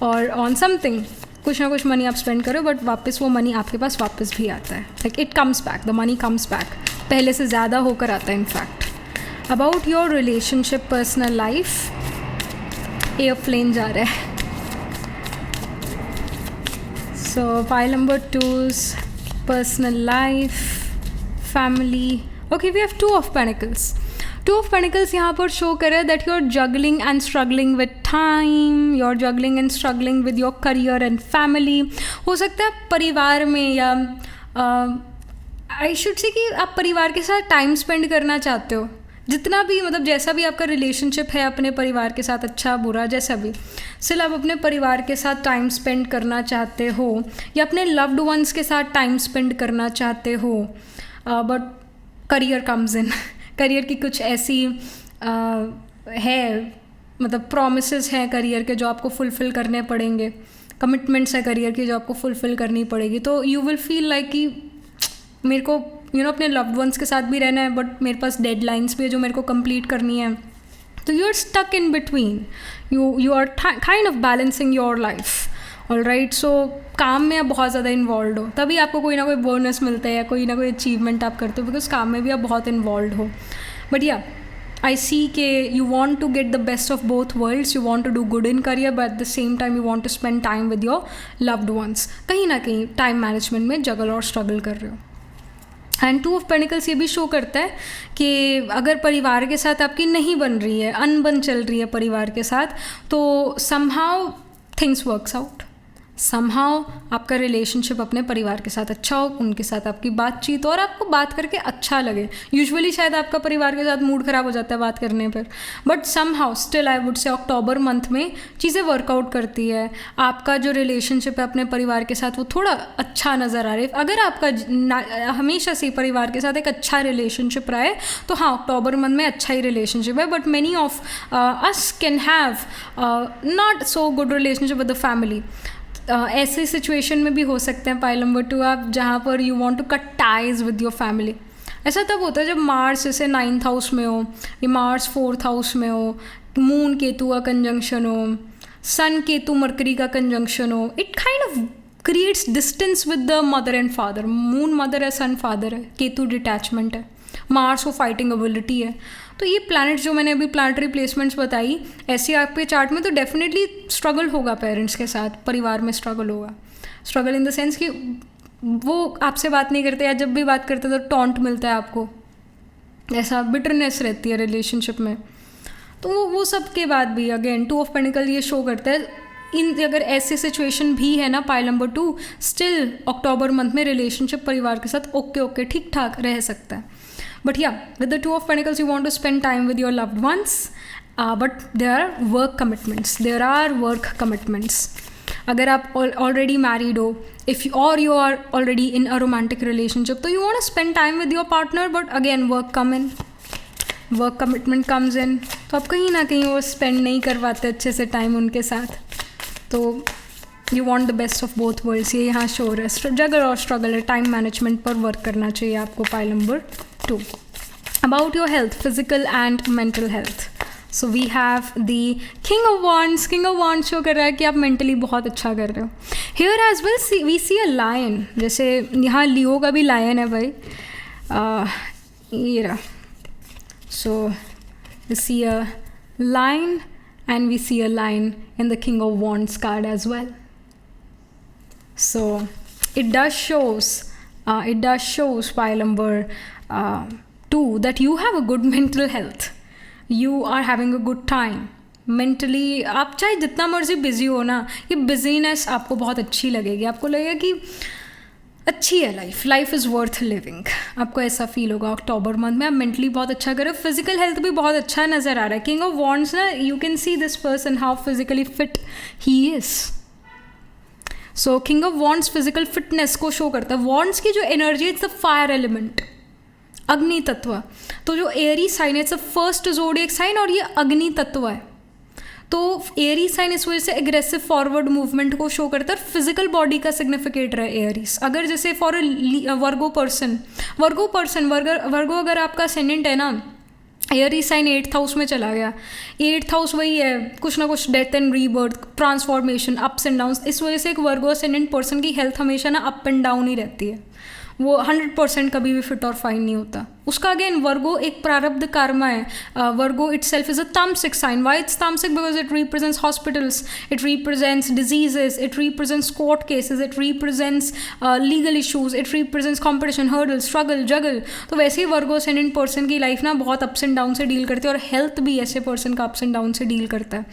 or on something. कुछ ना कुछ मनी आप स्पेंड करो बट वापस वो मनी आपके पास वापस भी आता है. Like it comes back, the money comes back, पहले से ज़्यादा होकर आता है in fact. About your relationship, personal life, airplane जा रहा है. So pile number 2's personal life, family. Okay, we have 2 of Pentacles. 2 of Pentacles यहाँ पर शो करे that you are juggling and struggling with time, you are juggling and struggling with your career and family. हो सकता है परिवार में या आई शुड से कि आप परिवार के साथ टाइम स्पेंड करना चाहते हो. जितना भी मतलब जैसा भी आपका रिलेशनशिप है अपने परिवार के साथ, अच्छा बुरा जैसा भी, सिर्फ आप अपने परिवार के साथ टाइम स्पेंड करना चाहते हो या अपने लव्ड वंस के साथ टाइम स्पेंड करना चाहते हो. But career comes in. Career की कुछ ऐसी है, मतलब प्रॉमिसेस हैं करियर के जो आपको फुलफ़िल करने पड़ेंगे, कमिटमेंट्स है करियर की जो आपको फुलफ़िल करनी पड़ेगी. तो यू विल फील लाइक कि मेरे को अपने लव्ड वंस के साथ भी रहना है बट मेरे पास डेडलाइंस भी है जो मेरे को कंप्लीट करनी है. तो you are stuck in between, you are kind of balancing your life. All right. So काम में आप बहुत ज़्यादा इन्वॉल्व हो तभी आपको कोई ना कोई बोनस मिलता है या कोई ना कोई अचीवमेंट आप करते हो, बिकॉज काम में भी आप बहुत इन्वॉल्व हो. बट या आई सी के you want to get the best of both worlds. You want to do good in career but at the same time you want to spend time with your loved ones. कहीं ना कहीं टाइम मैनेजमेंट में जगल और स्ट्रगल कर रहे हो. एंड 2 of Pentacles ये भी शो करता है कि अगर परिवार के साथ आपकी नहीं बन रही है, अनबन चल रही है परिवार के साथ, तो somehow things works out. Somehow आपका रिलेशनशिप अपने परिवार के साथ अच्छा हो, उनके साथ आपकी बातचीत और आपको बात करके अच्छा लगे. यूजुअली शायद आपका परिवार के साथ मूड ख़राब हो जाता है बात करने पर, but somehow still I would से अक्टूबर मंथ में चीज़ें वर्कआउट करती है. आपका जो रिलेशनशिप है अपने परिवार के साथ वो थोड़ा अच्छा नज़र आ रहा है. अगर आपका हमेशा से परिवार के साथ एक अच्छा रिलेशनशिप रहा है तो हाँ, अक्टूबर मंथ में अच्छा ही रिलेशनशिप है. But many of us can have not so good relationship with the family. ऐसे सिचुएशन में भी हो सकते हैं पाइल नंबर 2 आप, जहाँ पर you want to cut ties with your family. ऐसा तब होता है जब मार्स जैसे 9th हाउस में हो, या मार्स 4th हाउस में हो, मून केतु का कंजंक्शन हो, सन केतु मरकरी का कंजंक्शन हो. It kind of creates distance with the mother and father. Moon mother है, सन फादर है, केतु डिटैचमेंट है, मार्स वो फाइटिंग एबिलिटी है. तो ये प्लैनेट जो मैंने अभी प्लानिटरी प्लेसमेंट्स बताई, ऐसे आपके चार्ट में तो डेफिनेटली स्ट्रगल होगा पेरेंट्स के साथ, परिवार में स्ट्रगल होगा. स्ट्रगल इन द सेंस कि वो आपसे बात नहीं करते, या जब भी बात करते तो टॉन्ट मिलता है आपको, ऐसा बिटरनेस रहती है रिलेशनशिप में. तो वो सब के बाद भी अगेन 2 ऑफ पेंटिकल ये शो करता है. अगर ऐसे सिचुएशन भी है ना पाइल नंबर 2, स्टिल अक्टूबर मंथ में रिलेशनशिप परिवार के साथ ओके ठीक ठाक रह सकता है. But yeah, with the 2 of Pentacles, you want to spend time with your loved ones, but there are work commitments. There are work commitments. अगर आप already married हो, you are already in a romantic relationship, तो you want to spend time with your partner, but again work commitment comes in. तो आप कहीं ना कहीं वो spend नहीं कर पाते अच्छे से time उनके साथ. तो you want the best of both worlds. ये यहाँ शो है. जगल और स्ट्रगल है, टाइम मैनेजमेंट पर वर्क करना चाहिए आपको pile number 2. About your health, physical and mental health. So we have the King of Wands. King of Wands show कर रहा है कि आप mentally बहुत अच्छा कर रहे हो. Here as well we see a lion. जैसे यहाँ लियो का भी lion है भाई. ये रहा. So we see a lion and we see a lion in the King of Wands card as well. So it does shows pile number 2 that you have a good mental health. You are having a good time. Mentally आप चाहे जितना मर्जी बिजी हो ना, ये बिजीनेस आपको बहुत अच्छी लगेगी. आपको लगेगा कि अच्छी है लाइफ इज़ वर्थ लिविंग. आपको ऐसा फील होगा अक्टूबर मंथ में. आप मेंटली बहुत अच्छा करो. फिजिकल हेल्थ भी बहुत अच्छा नज़र आ रहा है. किंग ऑफ वॉन्ड्स ना, you can see this person how physically fit he is. So king of wands physical fitness को शो करता है. वॉन्ड्स की जो energy, it's the fire element, अग्नि तत्व. तो जो एरी साइन है, it's a first zodiac sign और ये अग्नि तत्व है. तो एरी साइन इस वजह से एग्रेसिव फॉरवर्ड मूवमेंट को शो करता है. फिजिकल बॉडी का सिग्निफिकेटर है एरीज. अगर जैसे फॉर अ वर्गो अगर आपका असेंडेंट है ना, एरी साइन 8th हाउस में चला गया. 8th हाउस वही है, कुछ ना कुछ death and rebirth, transformation, ups and downs. इस वजह से एक वर्गो असेंडेंट पर्सन की हेल्थ हमेशा ना अप एंड डाउन ही रहती है. वो 100% कभी भी फिट और फाइन नहीं होता उसका. अगेन वर्गो एक प्रारब्ध कर्मा है. Virgo itself is a tamasic sign. Why it's tamasic? Because it represents hospitals, it represents diseases, it represents court cases, it represents legal issues, it represents competition, hurdle, struggle, juggle. तो वैसे ही वर्गो असेंडेंट पर्सन की लाइफ ना बहुत अप्स एंड डाउन से डील करती है, और हेल्थ भी ऐसे पर्सन का अप्स एंड डाउन से डील करता है.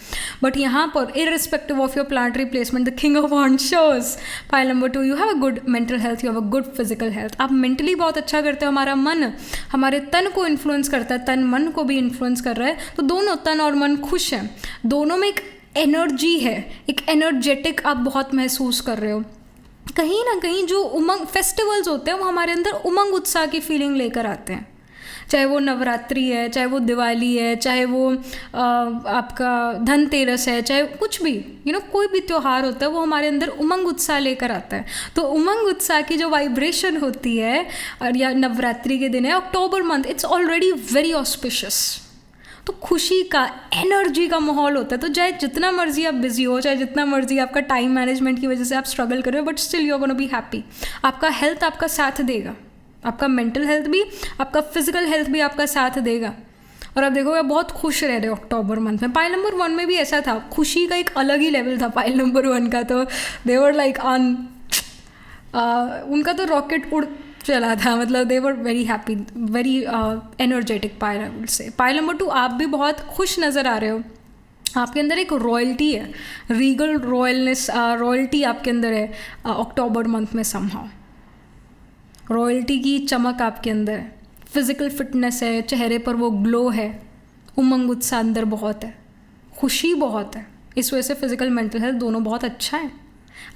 बट यहाँ पर irrespective of your planetary placement, the king of wands shows pile number 2, you have a good mental health, you have a good physical health. आप मेंटली बहुत अच्छा करते हो. हमारा मन हमारे तन को इन्फ्लुएंस करता है, तन मन को भी इन्फ्लुएंस कर रहा है. तो दोनों तन और मन खुश हैं. दोनों में एक एनर्जी है, एक एनर्जेटिक आप बहुत महसूस कर रहे हो. कहीं ना कहीं जो उमंग फेस्टिवल्स होते हैं वो हमारे अंदर उमंग उत्साह की फीलिंग लेकर आते हैं. चाहे वो नवरात्रि है, चाहे वो दिवाली है, चाहे वो आपका धनतेरस है, चाहे कुछ भी कोई भी त्यौहार होता है, वो हमारे अंदर उमंग उत्साह लेकर आता है. तो उमंग उत्साह की जो वाइब्रेशन होती है, और या नवरात्रि के दिन है अक्टूबर month, it's already very auspicious. तो खुशी का, एनर्जी का माहौल होता है. तो चाहे जितना मर्जी आप बिजी हो, चाहे जितना मर्जी आपका टाइम मैनेजमेंट की वजह से आप स्ट्रगल कर रहे हो, but still you are gonna be happy. आपका हेल्थ आपका साथ देगा, आपका मेंटल हेल्थ भी, आपका फिजिकल हेल्थ भी आपका साथ देगा. और आप देखोगे बहुत खुश रह रहे हो अक्टूबर मंथ में. पाइल नंबर 1 में भी ऐसा था. खुशी का एक अलग ही लेवल था पाइल नंबर 1 का. तो दे वर लाइक ऑन, उनका तो रॉकेट उड़ चला था. मतलब they were very happy, very energetic pile, I would say. Pile number 2, आप भी बहुत खुश नज़र आ रहे हो. आपके अंदर एक रॉयल्टी है, रीगल रॉयलनेस, रॉयल्टी आपके अंदर है अक्टूबर मंथ में समहाउ। रॉयल्टी की चमक आपके अंदर है, फिजिकल फिटनेस है, चेहरे पर वो ग्लो है, उमंग उत्साह अंदर बहुत है, खुशी बहुत है। इस वजह से फिजिकल मेंटल हेल्थ दोनों बहुत अच्छा है।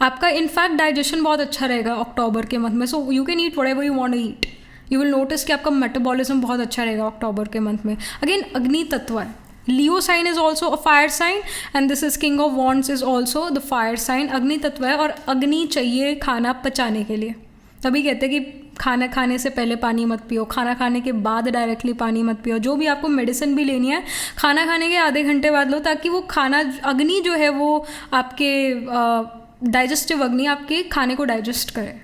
आपका इनफैक्ट डाइजेशन बहुत अच्छा रहेगा अक्टूबर के मंथ में, so you can eat whatever you want to eat. You will notice कि आपका मेटाबॉलिज्म बहुत अच्छा रहेगा अक्टूबर के मंथ में। अगेन अग्नि तत्व है, Leo sign is also a fire sign and this is king of wands is also the fire sign. अग्नि तत्व है और अग्नि चाहिए खाना पचाने के लिए। तभी कहते हैं कि खाना खाने से पहले पानी मत पियो, खाना खाने के बाद डायरेक्टली पानी मत पियो। जो भी आपको मेडिसिन भी लेनी है खाना खाने के आधे घंटे बाद लो, ताकि वो खाना अग्नि जो है वो आपके डाइजेस्टिव अग्नि आपके खाने को डाइजेस्ट करे।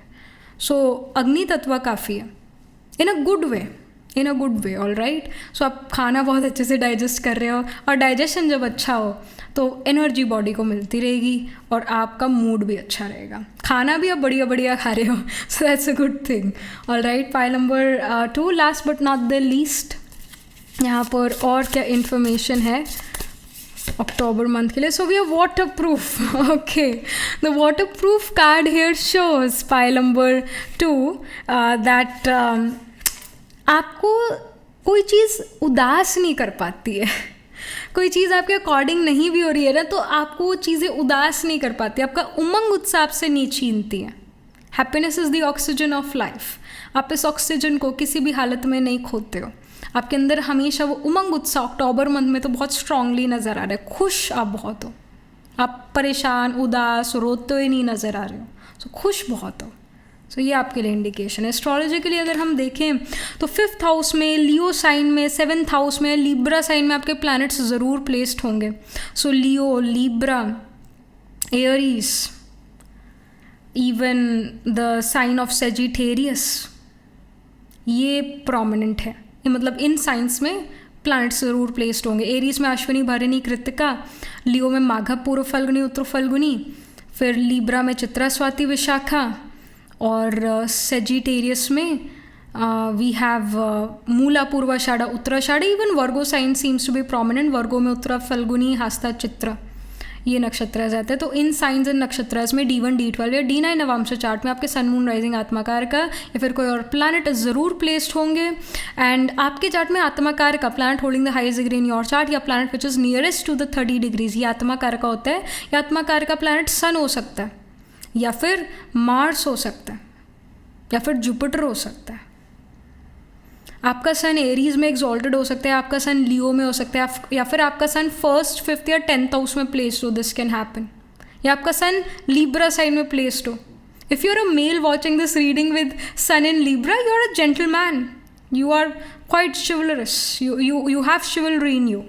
सो अग्नि तत्व काफ़ी है in a good way all right. So आप खाना बहुत अच्छे से डाइजेस्ट कर रहे हो, और डाइजेशन जब अच्छा हो तो एनर्जी बॉडी को मिलती रहेगी और आपका मूड भी अच्छा रहेगा। खाना भी आप बढ़िया बढ़िया खा रहे हो, so that's a good thing all right. Pile number 2, last but not the least, यहाँ पर और क्या इन्फॉर्मेशन है अक्टूबर मंथ के लिए। So we are waterproof. Okay, the waterproof card here shows pile number 2 that आपको कोई चीज़ उदास नहीं कर पाती है। कोई चीज़ आपके अकॉर्डिंग नहीं भी हो रही है ना, तो आपको वो चीज़ें उदास नहीं कर पाती, आपका उमंग उत्साह आपसे नहीं छीनती है। Happiness is the oxygen of life. आप इस ऑक्सीजन को किसी भी हालत में नहीं खोते हो। आपके अंदर हमेशा वो उमंग उत्साह अक्टूबर मंथ में तो बहुत स्ट्रांगली नज़र आ रहा है। खुश आप बहुत हो, आप परेशान उदास रोते हुए नहीं नज़र आ रहे हो, सो खुश बहुत हो। सो ये आपके लिए इंडिकेशन है। एस्ट्रोलॉजिकली अगर हम देखें तो 5th हाउस में, लियो साइन में, 7th हाउस में, लिब्रा साइन में आपके प्लैनेट्स ज़रूर प्लेस्ड होंगे। So Leo, Libra, Aries, even the sign of Sagittarius, ये प्रोमिनेंट है। ये मतलब इन साइंस में प्लैनेट्स ज़रूर प्लेस्ड होंगे। एरीज में अश्विनी, भरणी, कृतिका, लियो में माघ, पूर्व फल्गुनी, उत्तर फल्गुनी, फिर लिब्रा में चित्रा, स्वाति, विशाखा, और सेजिटेरियस में we have Mula, Purvashadha, Uttarashadha. Even Virgo sign seems to be prominent. Virgo में उत्तरा, फल्गुनी, हस्ता, चित्रा, ये नक्षत्र जाते हैं। तो इन साइंस एंड नक्षत्रास में D1, D12 या D9 नवांश चार्ट में आपके सन, मून, राइजिंग, आत्माकार का या फिर कोई और प्लैनेट ज़रूर प्लेस्ड होंगे। एंड आपके चार्ट में आत्माकार का planet holding the highest degree in your chart या planet which is nearest to the 30 degrees, ये आत्माकार का होता है। या आत्माकार का प्लैनेट सन हो सकता है, या फिर मार्स हो सकता है, या फिर जुपिटर हो सकता है। आपका सन एरीज में एक्सॉल्टेड हो सकता है, आपका सन लियो में हो सकता है, या फिर आपका सन 1st, 5th या 10th हाउस में प्लेस्ड हो, दिस कैन हैपन। या आपका सन लिब्रा साइन में प्लेस्ड हो। If you are a male watching this reading with sun in Libra, you are a gentleman, you are quite chivalrous, you have chivalry in you.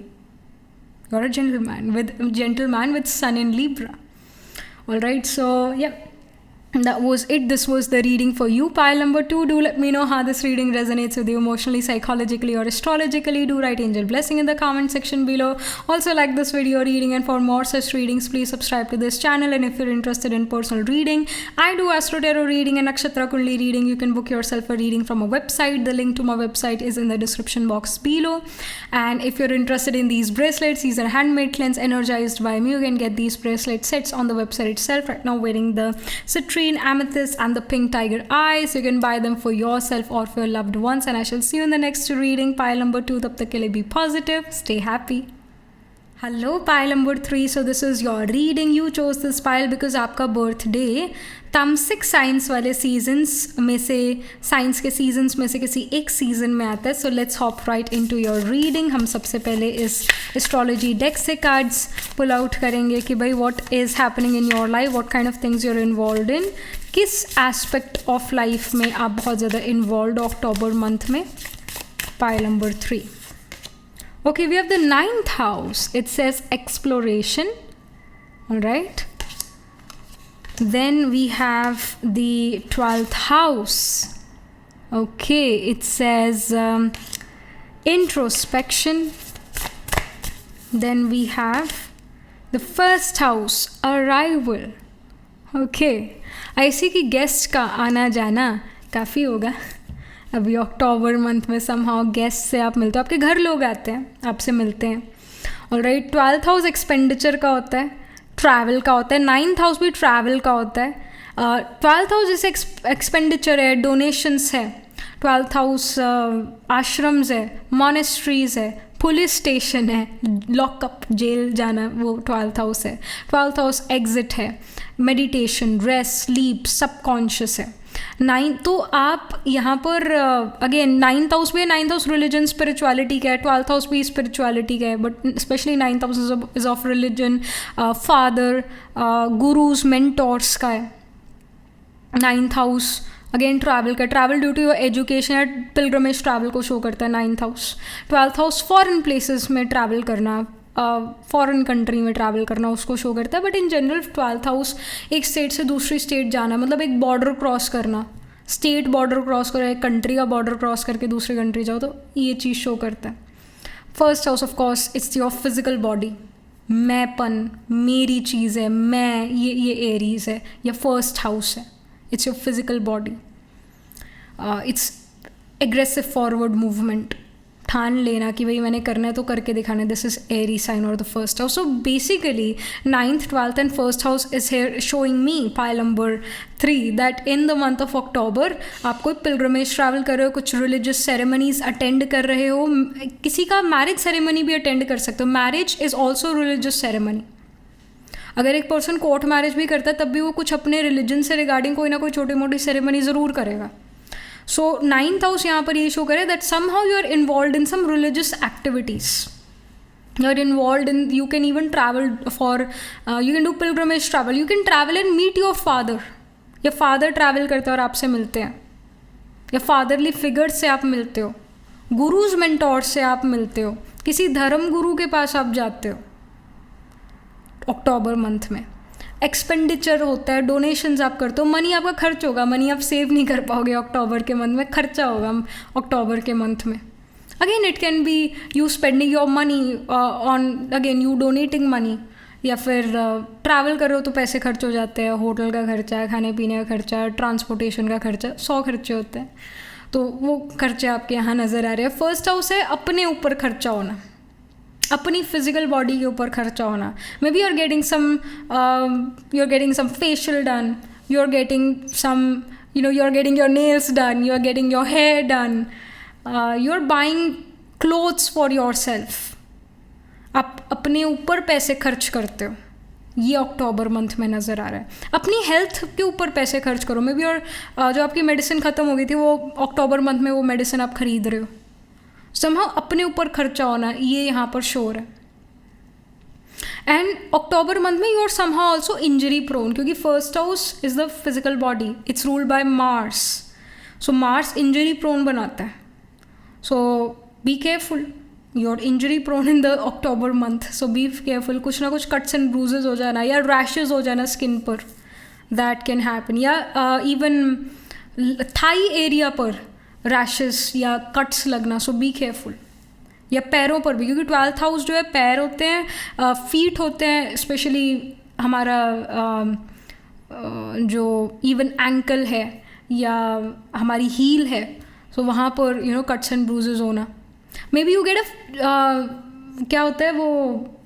You are a gentleman with sun in Libra. All right, so yeah, that was it. This was the reading for you. Pile number 2, do let me know how this reading resonates with you emotionally, psychologically or astrologically. Do write angel blessing in the comment section below. Also like this video reading, and for more such readings please subscribe to this channel. And if you're interested in personal reading, I do astro tarot reading and nakshatra kundli reading. You can book yourself a reading from a website. The link to my website is in the description box below. And if you're interested in these bracelets, these are handmade, cleansed, energized by me. You can get these bracelet sets on the website itself. Right now wearing the citrine, amethyst and the pink tiger eyes. You can buy them for yourself or for your loved ones. And I shall see you in the next reading. Pile number 2, tab tak ke liye be positive, stay happy. Hello pile number 3. So this is your reading. You chose this pile because आपका birthday तामसिक साइंस वाले सीजन्स में से, साइंस के सीजन्स में से किसी एक सीजन में आता है. So let's hop right into your reading. हम सबसे पहले इस एस्ट्रोलॉजी डेक से कार्ड्स पुल आउट करेंगे कि भाई what is happening in your life, what kind of things you are involve in. किस एस्पेक्ट ऑफ लाइफ में आप बहुत ज़्यादा इन्वॉल्व अक्टूबर मंथ में. Pile number 3. Okay, we have the 9th house. It says exploration. All right. Then we have the 12th house. Okay, it says introspection. Then we have the first house, arrival. Okay, ऐसी कि गेस्ट का आना जाना काफ़ी होगा अभी अक्टूबर मंथ में. समहाउ गेस्ट से आप मिलते हो, आपके घर लोग आते हैं, आपसे मिलते हैं. ऑलराइट। 12th हाउस एक्सपेंडिचर का होता है, ट्रैवल का होता है। 9th हाउस भी ट्रैवल का होता है। 12th हाउस जैसे एक्सपेंडिचर है, डोनेशंस है। 12th हाउस आश्रम्स है, मॉनेस्ट्रीज है, पुलिस स्टेशन है, लॉकअप जेल जाना, वो 12th हाउस है। 12th हाउस एग्जिट है, मेडिटेशन, रेस्ट, स्लीप, सबकॉन्शियस है। 9 तो आप यहाँ पर अगेन 9th हाउस भी है। 9th हाउस रिलीजन स्पिरिचुअलिटी का है, 12th हाउस भी स्पिरिचुअलिटी का है, but specially 9th house is of religion, father, gurus, mentors का है। 9th हाउस अगेन ट्रैवल का, travel due to your education या पिलग्रमेज ट्रैवल को शो करता है 9th house. 12th house foreign places में ट्रैवल करना, फॉरेन कंट्री में ट्रैवल करना उसको शो करता है। But in general 12th house एक स्टेट से दूसरी स्टेट जाना, मतलब एक बॉर्डर क्रॉस करना, स्टेट बॉर्डर क्रॉस करो, एक कंट्री का बॉर्डर क्रॉस करके दूसरी कंट्री जाओ, तो ये चीज़ शो करता है। First house of course it's your physical body, मैंपन, मेरी चीज़ है, मैं, ये एरीज है, या फर्स्ट हाउस है, it's your physical body. It's aggressive forward movement, ठान लेना कि भाई मैंने करना है तो करके दिखाना, दिस इज एरी साइन और the first house. So basically 9th, 12th and first house is here showing me pile number 3 that in the month of अक्टूबर आप कोई पिलग्रमेज ट्रैवल कर रहे हो, कुछ रिलीजियस सेरेमनीज अटेंड कर रहे हो, किसी का मैरिज सेरेमनी भी अटेंड कर सकते हो। Marriage is also religious ceremony. अगर एक पर्सन कोर्ट मैरिज भी करता है तब भी वो कुछ अपने रिलीजन से रिगार्डिंग कोई ना कोई छोटी मोटी सेरेमनी ज़रूर करेगा। सो 9th हाउस यहाँ पर ये शो करे that somehow you are involve in some religious activities, you are involve in, you can even travel for, you can do pilgrimage travel, you can travel and meet your father, या फादर ट्रैवल करते हैं और आपसे मिलते हैं, या फादरली फिगर से आप मिलते हो, गुरुज मेंटोर से आप मिलते हो, किसी धर्म गुरु के पास आप जाते हो अक्टूबर मंथ में। एक्सपेंडिचर होता है, डोनेशंस आप करते हो, मनी आपका खर्च होगा, मनी आप सेव नहीं कर पाओगे अक्टूबर के मंथ में, खर्चा होगा अक्टूबर के मंथ में। Again it can B you spending your money on, again you donating money, या फिर ट्रैवल कर रहे हो तो पैसे खर्च हो जाते हैं, होटल का खर्चा, खाने पीने का खर्चा, ट्रांसपोर्टेशन का खर्चा, 100 खर्चे होते हैं, तो वो खर्चे आपके यहाँ नज़र आ रहे हैं। फर्स्ट हाउस है अपने ऊपर खर्चा होना, अपनी फिजिकल बॉडी के ऊपर खर्चा होना। May be you are getting some facial done, you are getting some, you are getting your nails done, you are getting your hair done, you are buying clothes for yourself. आप अपने ऊपर पैसे खर्च करते हो, ये अक्टूबर मंथ में नज़र आ रहा है। अपनी हेल्थ के ऊपर पैसे खर्च करो। मे बी और जो आपकी मेडिसिन ख़त्म हो गई थी वो अक्टूबर मंथ में वो मेडिसिन आप खरीद रहे हो। समहाउ अपने ऊपर खर्चा होना, ये यहाँ पर शोर है। एंड अक्टूबर मंथ में you are somehow also injury prone, क्योंकि first house is the physical body, it's ruled by Mars. So Mars injury prone बनाता है। So be careful, you are injury prone in the October month, so be careful. कुछ ना कुछ कट्स एंड ब्रूजेस हो जाना या रैशेज हो जाना स्किन पर, दैट कैन हैपन। या इवन थाई एरिया पर रैशेस या कट्स लगना, सो बी केयरफुल। या पैरों पर भी, क्योंकि 12th हाउस जो है पैर होते हैं, फीट होते हैं, स्पेशली हमारा जो इवन एंकल है या हमारी हील है, सो वहाँ पर कट्स एंड ब्रूजेस होना। मे बी यू गेट क्या होता है वो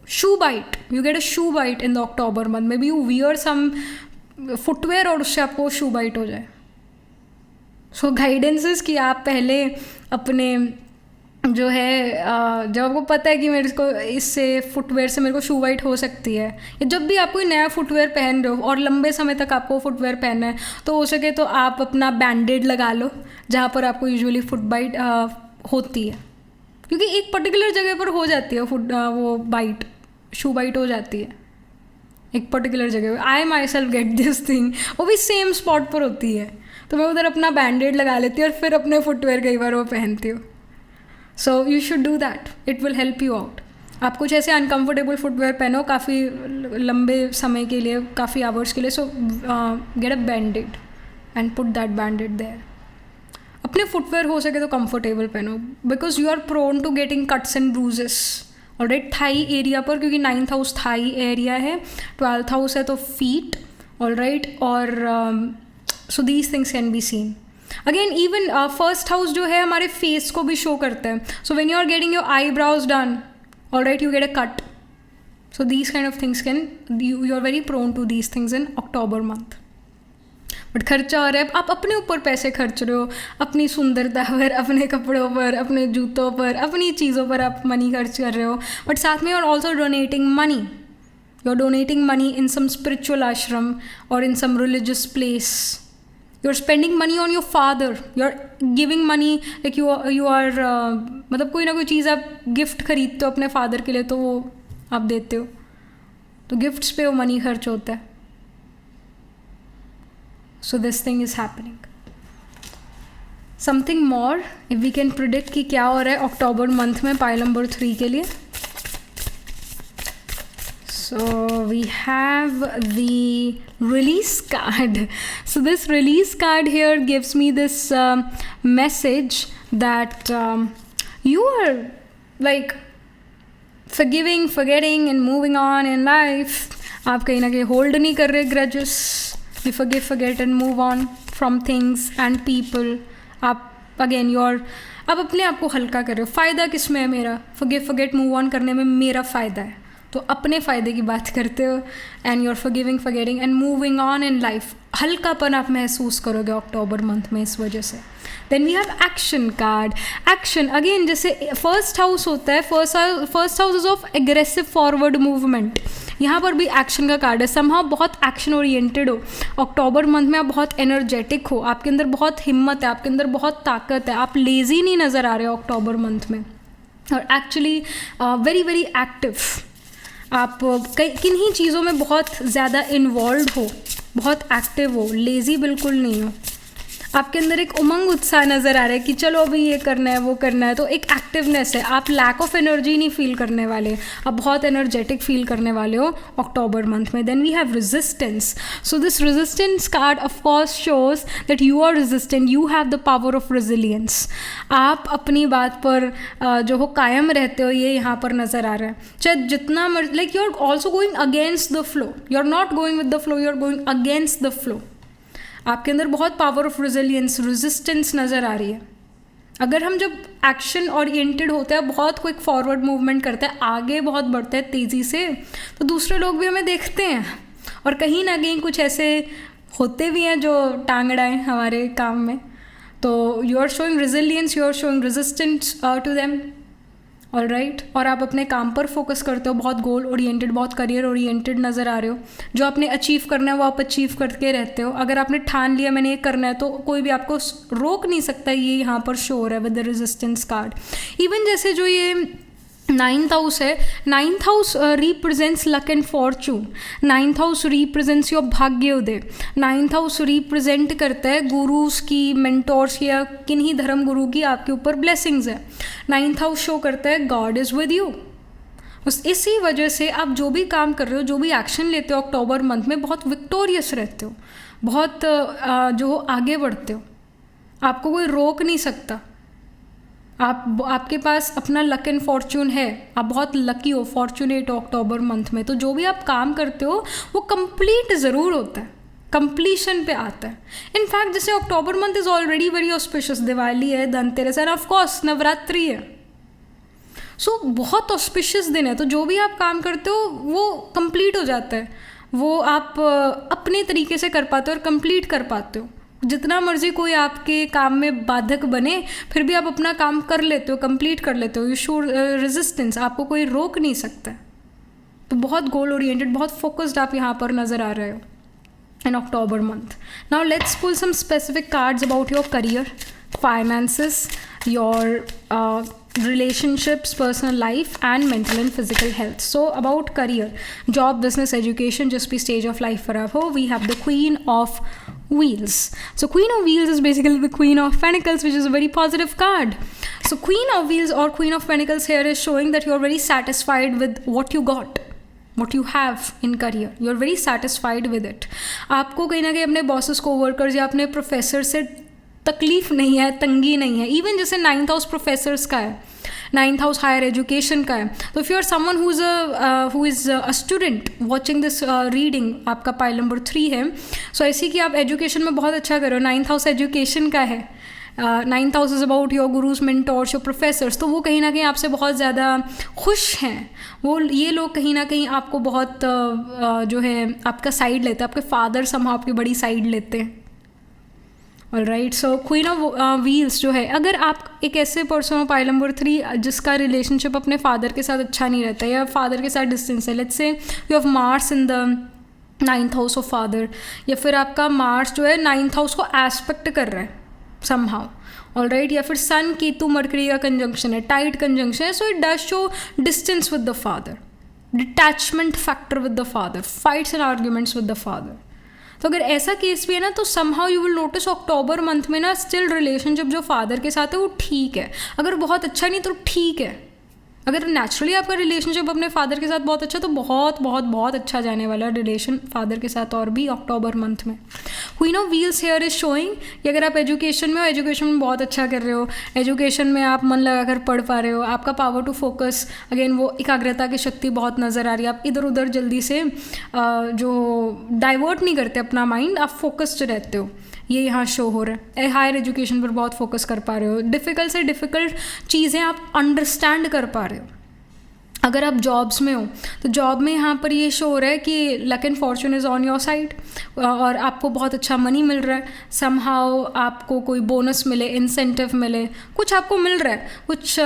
shoe bite, you get a shoe bite in the October month. May B you wear some footwear और उससे आपको शू बाइट हो जाए। सो गाइडेंसेस कि आप पहले अपने जो है जब आपको पता है कि मेरे को इससे फुटवेयर से मेरे को शू वाइट हो सकती है, या जब भी आप कोई नया फुटवेयर पहन रहे हो और लंबे समय तक आपको फुटवेयर पहनना है, तो हो सके तो आप अपना बैंडेड लगा लो जहाँ पर आपको यूजुअली फुट बाइट होती है, क्योंकि एक पर्टिकुलर जगह पर हो जाती है वो बाइट, शू बाइट हो जाती है एक पर्टिकुलर जगह पर। I myself get this thing, वो भी सेम स्पॉट पर होती है, तो मैं उधर अपना बैंडेड लगा लेती हूँ और फिर अपने फुटवेयर कई बार वो पहनती हूँ। So you should do that, it will help you out. आप कुछ ऐसे अनकम्फर्टेबल फुटवेयर पहनो काफ़ी लंबे समय के लिए, काफ़ी आवर्स के लिए, so get a bandaid and put that bandaid there. अपने फुटवेयर हो सके तो कंफर्टेबल पहनो, because you are prone to getting cuts and bruises. Alright, thigh area पर, क्योंकि 9th हाउस थाई एरिया है, 12th हाउस है तो फीट, ऑलराइट, और so these things can be seen. Again even first house जो है हमारे फेस को भी शो करता है। So when you are getting your eyebrows done, alright, you get a cut, So these kind of things you're very prone to these things in October month. But खर्चा हो रहा है, आप अपने ऊपर पैसे खर्च रहे हो, अपनी सुंदरता पर, अपने कपड़ों पर, अपने जूतों पर, अपनी चीज़ों पर आप मनी खर्च कर रहे हो. बट साथ में you are also donating money. You are donating money in some spiritual ashram और in some religious place. You are spending money on your father. You are giving money, like you are मतलब कोई ना कोई चीज़ आप गिफ्ट खरीदते हो अपने फादर के लिए, तो वो आप देते हो, तो गिफ्ट्स पे वो मनी खर्च होता है. So this thing is happening. Something more, if we can predict कि क्या हो रहा है अक्टूबर मंथ में पाइल नंबर 3 के लिए. So we have the release card. So this release card here gives me this message that you are like forgiving, forgetting and moving on in life. आप कहीं ना कहीं होल्ड नहीं कर रहे grudges. You forgive, forget and move on from things and people. आप again आप अपने आप को हल्का कर रहे हो. फ़ायदा किस में है मेरा? Forgive, forget, move on करने में मेरा फ़ायदा है, तो अपने फ़ायदे की बात करते हो. And you're forgiving, forgetting and moving on in life. हल्कापन आप महसूस करोगे अक्टूबर मंथ में इस वजह से. Then we have action card. Action again, जैसे फर्स्ट हाउस होता है, first house is of aggressive forward movement. यहाँ पर भी एक्शन का कार्ड है. समहाउ बहुत एक्शन ओरिएंटेड हो अक्टूबर मंथ में, आप बहुत एनर्जेटिक हो, आपके अंदर बहुत हिम्मत है, आपके अंदर बहुत ताकत है, आप लेजी नहीं नज़र आ रहे हो अक्टूबर मंथ में, और एक्चुअली वेरी वेरी एक्टिव. आप किन्हीं चीज़ों में बहुत ज़्यादा इन्वॉल्व हो, बहुत एक्टिव हो, लेज़ी बिल्कुल नहीं हो. आपके अंदर एक उमंग उत्साह नज़र आ रहा है कि चलो अभी ये करना है, वो करना है, तो एक एक्टिवनेस है. आप लैक ऑफ एनर्जी नहीं फील करने वाले, आप बहुत एनर्जेटिक फील करने वाले हो अक्टूबर मंथ में. Then we have resistance. So this resistance card of course shows that you are resistant, you have the power of resilience. आप अपनी बात पर जो हो कायम रहते हो, ये यहाँ पर नज़र आ रहा है. चाहे जितना like you are also going against the flow. You are not going with the flow, you are going against the flow. आपके अंदर बहुत पावर ऑफ रेजिलियंस, रेजिस्टेंस नज़र आ रही है. अगर हम जब एक्शन ओरिएंटेड होते हैं, बहुत क्विक फॉरवर्ड मूवमेंट करते हैं, आगे बहुत बढ़ते हैं तेज़ी से, तो दूसरे लोग भी हमें देखते हैं, और कहीं ना कहीं कुछ ऐसे होते भी हैं जो टांग अड़ाएं हमारे काम में. तो you are showing resilience, you are showing resistance to them. All right. और आप अपने काम पर फोकस करते हो, बहुत गोल ओरिएंटेड, बहुत करियर ओरिएंटेड नज़र आ रहे हो. जो आपने अचीव करना है वो आप अचीव करके रहते हो. अगर आपने ठान लिया मैंने ये करना है, तो कोई भी आपको रोक नहीं सकता. ये यहाँ पर शो हो रहा है with the resistance card. Even जैसे जो ये 9th हाउस है, 9th house represents luck and fortune. 9th house represents your भाग्योदय. 9th हाउस रिप्रेजेंट करता है गुरुज की, मेंटोर्स या किन्हीं धर्म गुरु की आपके ऊपर ब्लेसिंग्स है. 9th हाउस शो करता है गॉड इज़ विद यू. इसी वजह से आप जो भी काम कर रहे हो, जो भी एक्शन लेते हो अक्टूबर मंथ में, बहुत विक्टोरियस रहते हो, बहुत जो आगे बढ़ते हो. आपको कोई रोक नहीं सकता. आपके पास अपना लक एंड फॉर्चून है. आप बहुत लकी हो, फॉर्चुनेट हो अक्टूबर मंथ में. तो जो भी आप काम करते हो वो कंप्लीट ज़रूर होता है, कंप्लीशन पे आता है. इनफैक्ट जैसे October month is already very auspicious. Diwali है, धनतेरस है, ऑफकोर्स नवरात्रि है. सो बहुत ऑस्पिशियस दिन है. तो जो भी आप काम करते हो वो कंप्लीट हो जाता है, वो आप अपने तरीके से कर पाते हो और कंप्लीट कर पाते हो. जितना मर्जी कोई आपके काम में बाधक बने, फिर भी आप अपना काम कर लेते हो, कंप्लीट कर लेते हो. यू शो रेजिस्टेंस, आपको कोई रोक नहीं सकता. तो बहुत गोल ओरिएंटेड, बहुत फोकस्ड आप यहाँ पर नज़र आ रहे हो in October month. Now let's pull some specific cards about your career, finances, your relationships, personal life and mental and physical health. So about career, job, business, education, जिस भी stage of life पर आप हो, we have the Queen of Wheels. So Queen of Wheels is basically the Queen of Pentacles, which is a very positive card. So Queen of Wheels or Queen of Pentacles here is showing that you are very satisfied with what you got, what you have in career. You are very satisfied with it. आपको कहीं ना कहीं अपने bosses, co-workers या अपने professor से तकलीफ नहीं है, तंगी नहीं है. इवन जैसे 9th हाउस प्रोफेसर्स का है, 9th हाउस हायर एजुकेशन का है. तो if you are someone who is a student watching this reading, आपका पाइल नंबर 3 है. सो ऐसी कि आप एजुकेशन में बहुत अच्छा करो, 9th हाउस एजुकेशन का है, ninth house is about your gurus, mentors, your professors, तो वो कहीं ना कहीं आपसे बहुत ज़्यादा खुश हैं। वो ये लोग कहीं ना कहीं आपको बहुत जो है आपका साइड लेते हैं, आपके फादर समहाउ आपकी बड़ी साइड लेते हैं। Alright, so queen of wheels जो है, अगर आप एक ऐसे पर्सन हो पाइल नंबर 3 जिसका रिलेशनशिप अपने फादर के साथ अच्छा नहीं रहता है या फादर के साथ डिस्टेंस है, let's say you have Mars in the 9th house of father, या फिर आपका मार्स जो है 9th हाउस को एस्पेक्ट कर रहा है समहाउ, ऑलराइट, या फिर सन केतु मरकरी का कंजंक्शन है, टाइट कंजंक्शन है, so it does show distance with the father, detachment factor with the father, fights and arguments with the father. तो अगर ऐसा केस भी है ना, तो somehow you will notice October month में ना स्टिल रिलेशनशिप जो फादर के साथ है वो ठीक है, अगर बहुत अच्छा नहीं तो ठीक है। अगर नेचुरली आपका रिलेशनशिप अपने फादर के साथ बहुत अच्छा, तो बहुत बहुत बहुत अच्छा जाने वाला रिलेशन फादर के साथ और भी अक्टूबर मंथ में। Queen of wheels here is showing कि अगर आप एजुकेशन में हो, एजुकेशन में बहुत अच्छा कर रहे हो, एजुकेशन में आप मन लगाकर पढ़ पा रहे हो, आपका पावर टू फोकस, अगेन वो एकाग्रता की शक्ति बहुत नज़र आ रही है, आप इधर उधर जल्दी से जो डाइवर्ट नहीं करते अपना माइंड, आप फोकस्ड रहते हो, ये यहाँ शो हो रहा है। हायर एजुकेशन पर बहुत फोकस कर पा रहे हो, डिफ़िकल्ट से डिफ़िकल्ट चीज़ें आप अंडरस्टैंड कर पा रहे हो। अगर आप जॉब्स में हो तो जॉब में यहाँ पर ये शो हो रहा है कि luck and Fortune is on your side और आपको बहुत अच्छा मनी मिल रहा है, समहाउ आपको कोई बोनस मिले, इंसेंटिव मिले, कुछ आपको मिल रहा है, कुछ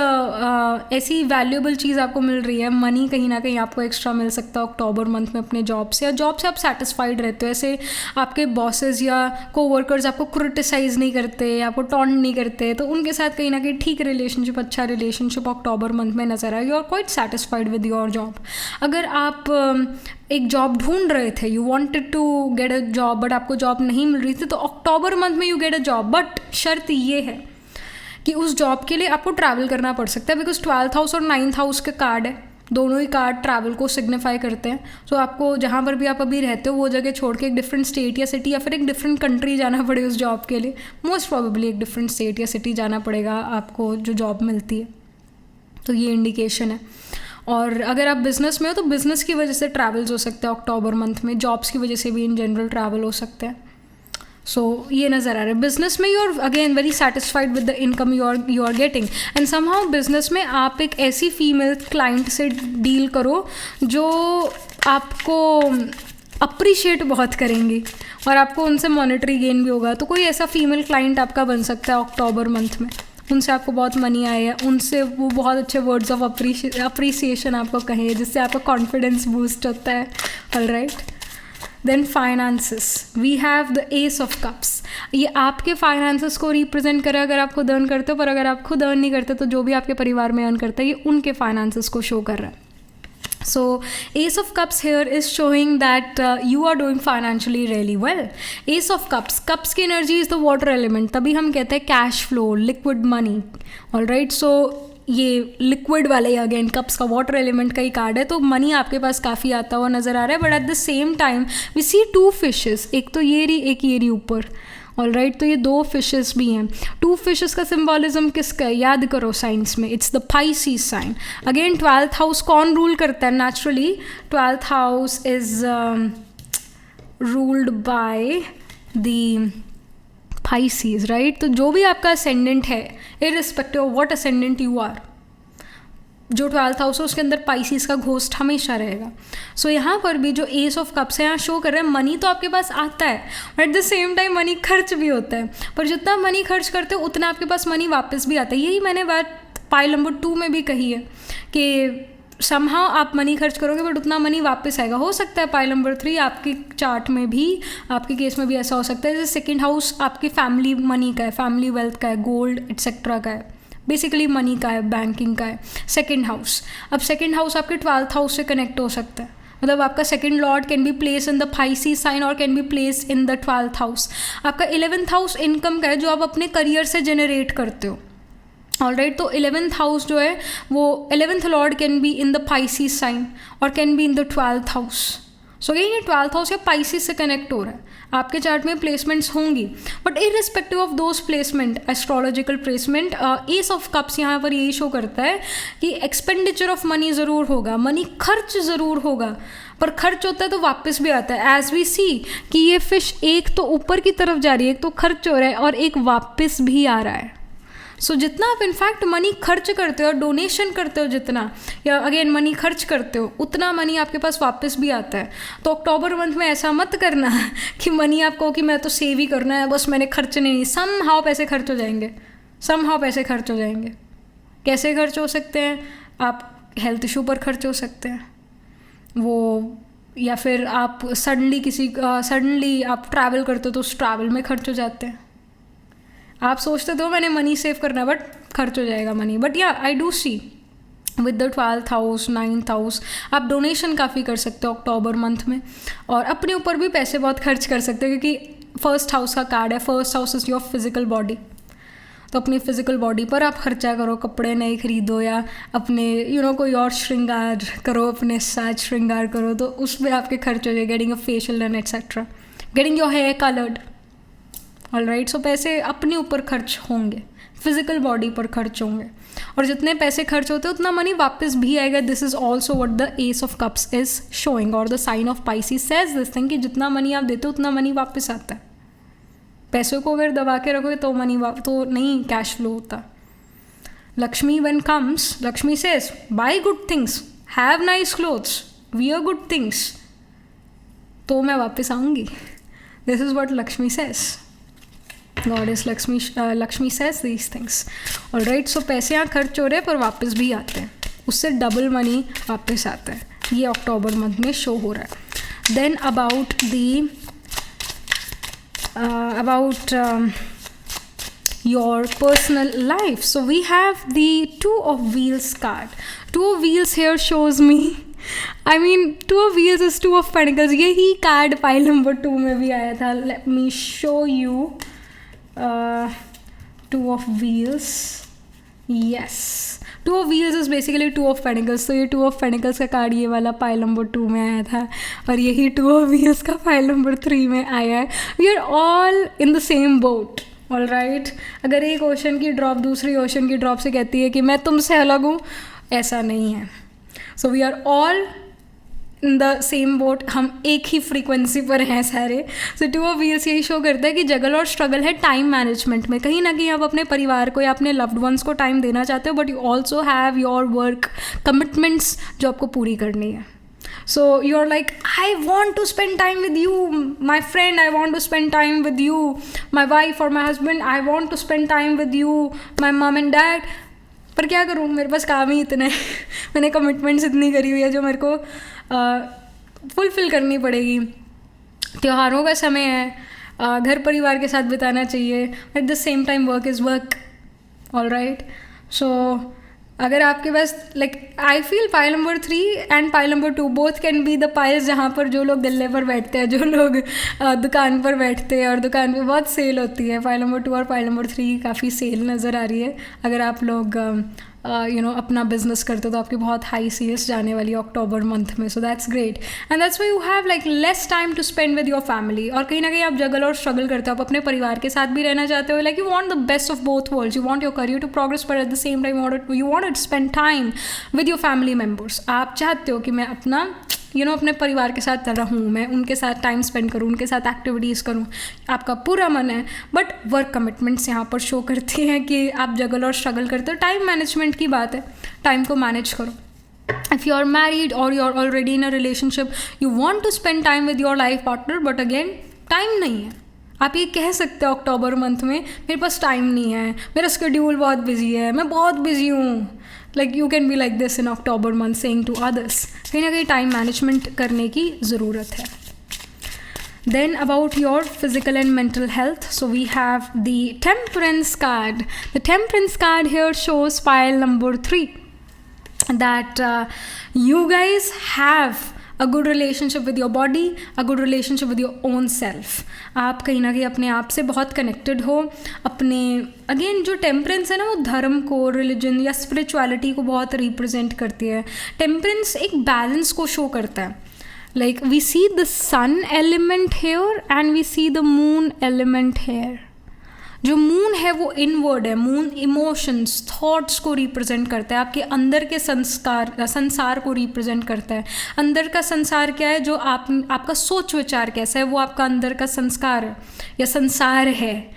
ऐसी वैल्यूएबल चीज़ आपको मिल रही है, मनी कहीं ना कहीं आपको एक्स्ट्रा मिल सकता है अक्टूबर मंथ में अपने जॉब से, या जॉब से आप सेटिस्फाइड रहते हो, ऐसे आपके बॉसेस या कोवर्कर्स आपको क्रिटिसाइज़ नहीं करते, आपको टॉन्ट नहीं करते, तो उनके साथ कहीं ना कहीं ठीक रिलेशनशिप, अच्छा रिलेशनशिप अक्टूबर मंथ में नजर आएगी और quite satisfied with your job. अगर आप एक जॉब ढूंढ रहे थे, you wanted to get a job but आपको जॉब नहीं मिल रही थी, तो अक्टूबर मंथ में you get a job, but शर्त ये है कि उस जॉब के लिए आपको ट्रैवल करना पड़ सकता है, बिकॉज 12th हाउस और 9th हाउस के कार्ड है, दोनों ही कार्ड ट्रैवल को सिग्निफाई करते हैं। तो आपको जहाँ पर भी आप अभी रहते हो वो जगह छोड़ के एक डिफरेंट स्टेट या सिटी या फिर एक डिफरेंट कंट्री जाना पड़े उस जॉब के लिए, मोस्ट प्रोबेबली एक डिफरेंट स्टेट या सिटी जाना पड़ेगा आपको जो जॉब मिलती है, तो ये इंडिकेशन है। और अगर आप बिज़नेस में हो तो बिज़नेस की वजह से ट्रैवल्स हो सकते हैं अक्टूबर मंथ में, जॉब्स की वजह से भी इन जनरल ट्रैवल हो सकते हैं। सो ये नज़र आ रहा है। बिजनेस में you are again very satisfied with the income you are getting, and somehow business में आप एक ऐसी फीमेल क्लाइंट से डील करो जो आपको अप्रिशिएट बहुत करेंगी और आपको उनसे मॉनेटरी गेन भी होगा। तो कोई ऐसा फीमेल क्लाइंट आपका बन सकता है अक्टूबर मंथ में, उनसे आपको बहुत मनी आए, उनसे वो बहुत अच्छे वर्ड्स ऑफ अप्रिसिएशन आपको कहें जिससे आपका कॉन्फिडेंस बूस्ट होता है। Alright, then finances, we have the ace of cups, ये आपके फाइनेंसेस को रिप्रेजेंट करे अगर आप खुद अर्न करते हो, पर अगर आप खुद अर्न नहीं करते तो जो भी आपके परिवार में अर्न करता है ये उनके फाइनेंसेस को शो कर रहा है। So Ace of Cups here is showing that you are doing financially really well. Ace of Cups, Cups की energy is the water element, तभी हम कहते हैं cash flow, liquid money. Alright, so ये लिक्विड वाले अगेन कप्स का वाटर एलिमेंट का ही कार्ड है, तो मनी आपके पास काफ़ी आता हुआ नज़र आ रहा है। But at the same time we see two fishes, एक तो ये रही एक ये रही ऊपर। ऑलराइट, तो ये दो फिशेस भी हैं। टू फिशेस का सिंबॉलिज्म किसका है, याद करो साइंस में, it's the Pisces sign. Again 12th house कौन रूल करता है naturally, 12th house is ruled by the Pisces, right. तो जो भी आपका असेंडेंट है, irrespective of what ascendant you are, जो 12th हाउस है उसके अंदर पाइसीज का घोस्ट हमेशा रहेगा। सो यहाँ पर भी जो एस ऑफ कप्स है यहाँ शो कर रहे हैं मनी तो आपके पास आता है, but at the same time money खर्च भी होता है, पर जितना मनी खर्च करते हो उतना आपके पास मनी वापस भी आता है। यही मैंने बात पाइल नंबर 2 में भी कही है कि समहाउ आप मनी खर्च करोगे बट उतना मनी वापस आएगा। हो सकता है पाइल नंबर 3 आपकी चार्ट में भी, आपके केस में भी ऐसा हो सकता है, जैसे सेकेंड हाउस आपकी फैमिली मनी का है, फैमिली वेल्थ का है, गोल्ड एक्सेट्रा का है, बेसिकली मनी का है, बैंकिंग का है सेकेंड हाउस। अब सेकेंड हाउस आपके 12th हाउस से कनेक्ट हो सकता है, मतलब आपका second lord can be place in the Pisces sign और can be place in the 12th house. आपका 11th हाउस इनकम का है, जो आप अपने करियर से जनरेट करते हो। ऑलराइट, तो 11th हाउस जो है वो 11th lord can be in the Pisces sign और can be in the 12th house. So again ये 12th हाउस या पाइसिस से कनेक्ट हो रहा है, आपके चार्ट में प्लेसमेंट्स होंगी, but irrespective of those placement, astrological placement, S of cups यहाँ पर यही शो करता है कि एक्सपेंडिचर ऑफ मनी ज़रूर होगा, मनी खर्च ज़रूर होगा, पर खर्च होता है तो वापस भी आता है। एज वी सी कि ये फिश एक तो ऊपर की तरफ जा रही है, एक तो खर्च हो रहा है और एक वापस भी आ रहा है। सो जितना आप इनफैक्ट मनी खर्च करते हो और डोनेशन करते हो जितना, या अगेन मनी खर्च करते हो, उतना मनी आपके पास वापस भी आता है। तो अक्टूबर मंथ में ऐसा मत करना कि मनी आप कहो कि मैं तो सेव ही करना है, बस मैंने खर्च नहीं, सम हाउ पैसे खर्च हो जाएंगे, सम हाउ पैसे खर्च हो जाएंगे। कैसे खर्च हो सकते हैं? आप हेल्थ इशू पर खर्च हो सकते हैं वो, या फिर आप सडनली आप ट्रैवल करते हो तो उस ट्रैवल में खर्च हो जाते हैं। आप सोचते तो मैंने मनी सेव करना, बट खर्च हो जाएगा money. But yeah I do see with the 12th house, 9th house, आप डोनेशन काफ़ी कर सकते हो अक्टूबर मंथ में, और अपने ऊपर भी पैसे बहुत खर्च कर सकते हो, क्योंकि फर्स्ट हाउस का कार्ड है, first house is your physical body. तो अपनी फिजिकल बॉडी पर आप खर्चा करो, कपड़े नए खरीदो या अपने कोई और श्रृंगार करो, अपने साथ श्रृंगार करो, तो उसमें आपके खर्च हो जाए, getting a facial and etcetera, getting your hair coloured. Alright, so पैसे अपने ऊपर खर्च होंगे, फिजिकल बॉडी पर खर्च होंगे, और जितने पैसे खर्च होते हैं उतना मनी वापस भी आएगा। This is also what the ace of cups is showing, और the sign of Pisces says this thing कि जितना मनी आप देते हो उतना मनी वापस आता है। पैसों को अगर दबा के रखोगे तो मनी तो नहीं कैश फ्लो होता। Lakshmi when comes, Lakshmi says buy good things, have nice clothes, wear good things, तो मैं वापस आऊँगी। This is what Lakshmi says, goddess Lakshmi says these things. Alright, so पैसे यहाँ खर्च हो रहे हैं पर वापस भी आते हैं, उससे डबल मनी वापस आता है, ये अक्टूबर मंथ में शो हो रहा है। Then about your personal life, so we have the 2 of wheels card. 2 of wheels here shows me, I mean 2 of wheels is 2 of pentacles, यही कार्ड पाइल नंबर 2 में भी आया था। Let me show you 2 of wheels. Yes, 2 of wheels is basically 2 of pentacles. तो ये 2 of pentacles का कार्ड ये वाला पाइल नंबर 2 में आया था, और यही 2 of wheels का पाइल नंबर 3 में आया है। We are all in the same boat. All right, अगर एक ओशन की ड्रॉप दूसरी ओशन की ड्रॉप से कहती है कि मैं तुमसे अलग हूँ, ऐसा नहीं है। So we are all in the same boat, हम एक ही फ्रीक्वेंसी पर हैं सारे। सो 2 ऑफ व्हील्स यही शो करता है कि जगल और स्ट्रगल है टाइम मैनेजमेंट में। कहीं ना कहीं आप अपने परिवार को या अपने लव्ड वंस को टाइम देना चाहते हो, but you also have your work commitments जो आपको पूरी करनी है। So you're like, I want to spend time with you, my friend, I want to spend time with you, my wife or my husband, I want to spend time with you, my mom and dad. पर क्या करूँ, मेरे पास काम ही इतना है मैंने कमिटमेंट्स इतनी करी हुई है जो मेरे को फुलफिल करनी पड़ेगी। त्योहारों का समय है, घर परिवार के साथ बिताना चाहिए, at the same time work is work. All right, so अगर आपके पास I feel pile number 3 and pile number 2 both can be the piles जहाँ पर जो लोग गल्ले पर बैठते हैं, जो लोग दुकान पर बैठते हैं और दुकान पे बहुत सेल होती है। पाइल नंबर 2 और पाइल नंबर 3 काफ़ी सेल नज़र आ रही है। अगर आप लोग अपना बिजनेस करते हो तो आपकी बहुत हाई सेल्स जाने वाली है अक्टूबर मंथ में। So that's great, and that's why you have less time to spend with your family. और कहीं ना कहीं आप जगल और स्ट्रगल करते हो, आप अपने परिवार के साथ भी रहना चाहते हो, you want the best of both worlds, you want your career to progress, but at the same time you want to spend time with your family members. आप चाहते हो कि मैं अपना अपने परिवार के साथ रहूँ, मैं उनके साथ टाइम स्पेंड करूँ, उनके साथ एक्टिविटीज़ करूँ, आपका पूरा मन है। बट वर्क कमिटमेंट्स यहाँ पर शो करती हैं कि आप जगल और स्ट्रगल करते हो। टाइम मैनेजमेंट की बात है, टाइम को मैनेज करो। इफ़ यू आर मैरिड और you are already in a relationship, you want to spend time with your life partner, but again time नहीं है। आप ये कह सकते हो अक्टूबर मंथ में मेरे पास टाइम नहीं है, मेरा शेड्यूल बहुत बिजी है, मैं बहुत बिजी हूँ। You can be like this in October month, saying to others. कहीं ना कहीं टाइम मैनेजमेंट करने की ज़रूरत है। Then about your physical and mental health, so we have the Temperance card. The Temperance card here shows pile number 3 that you guys have a good relationship with your body, a good relationship with your own self. आप कहीं ना कहीं अपने आप से बहुत कनेक्टेड हो। अपने अगेन जो टेम्परेंस है ना, वो धर्म को, रिलीजन या स्पिरिचुअलिटी को बहुत रिप्रेजेंट करती है। टेम्परेंस एक बैलेंस को शो करता है। Like we see the sun element here and we see the moon element here. जो मून है वो इनवर्ड है, मून इमोशंस, थॉट्स को रिप्रेजेंट करता है, आपके अंदर के संसार को रिप्रेजेंट करता है. अंदर का संसार क्या है, जो आपका सोच विचार कैसा है, वो आपका अंदर का संस्कार है या संसार है.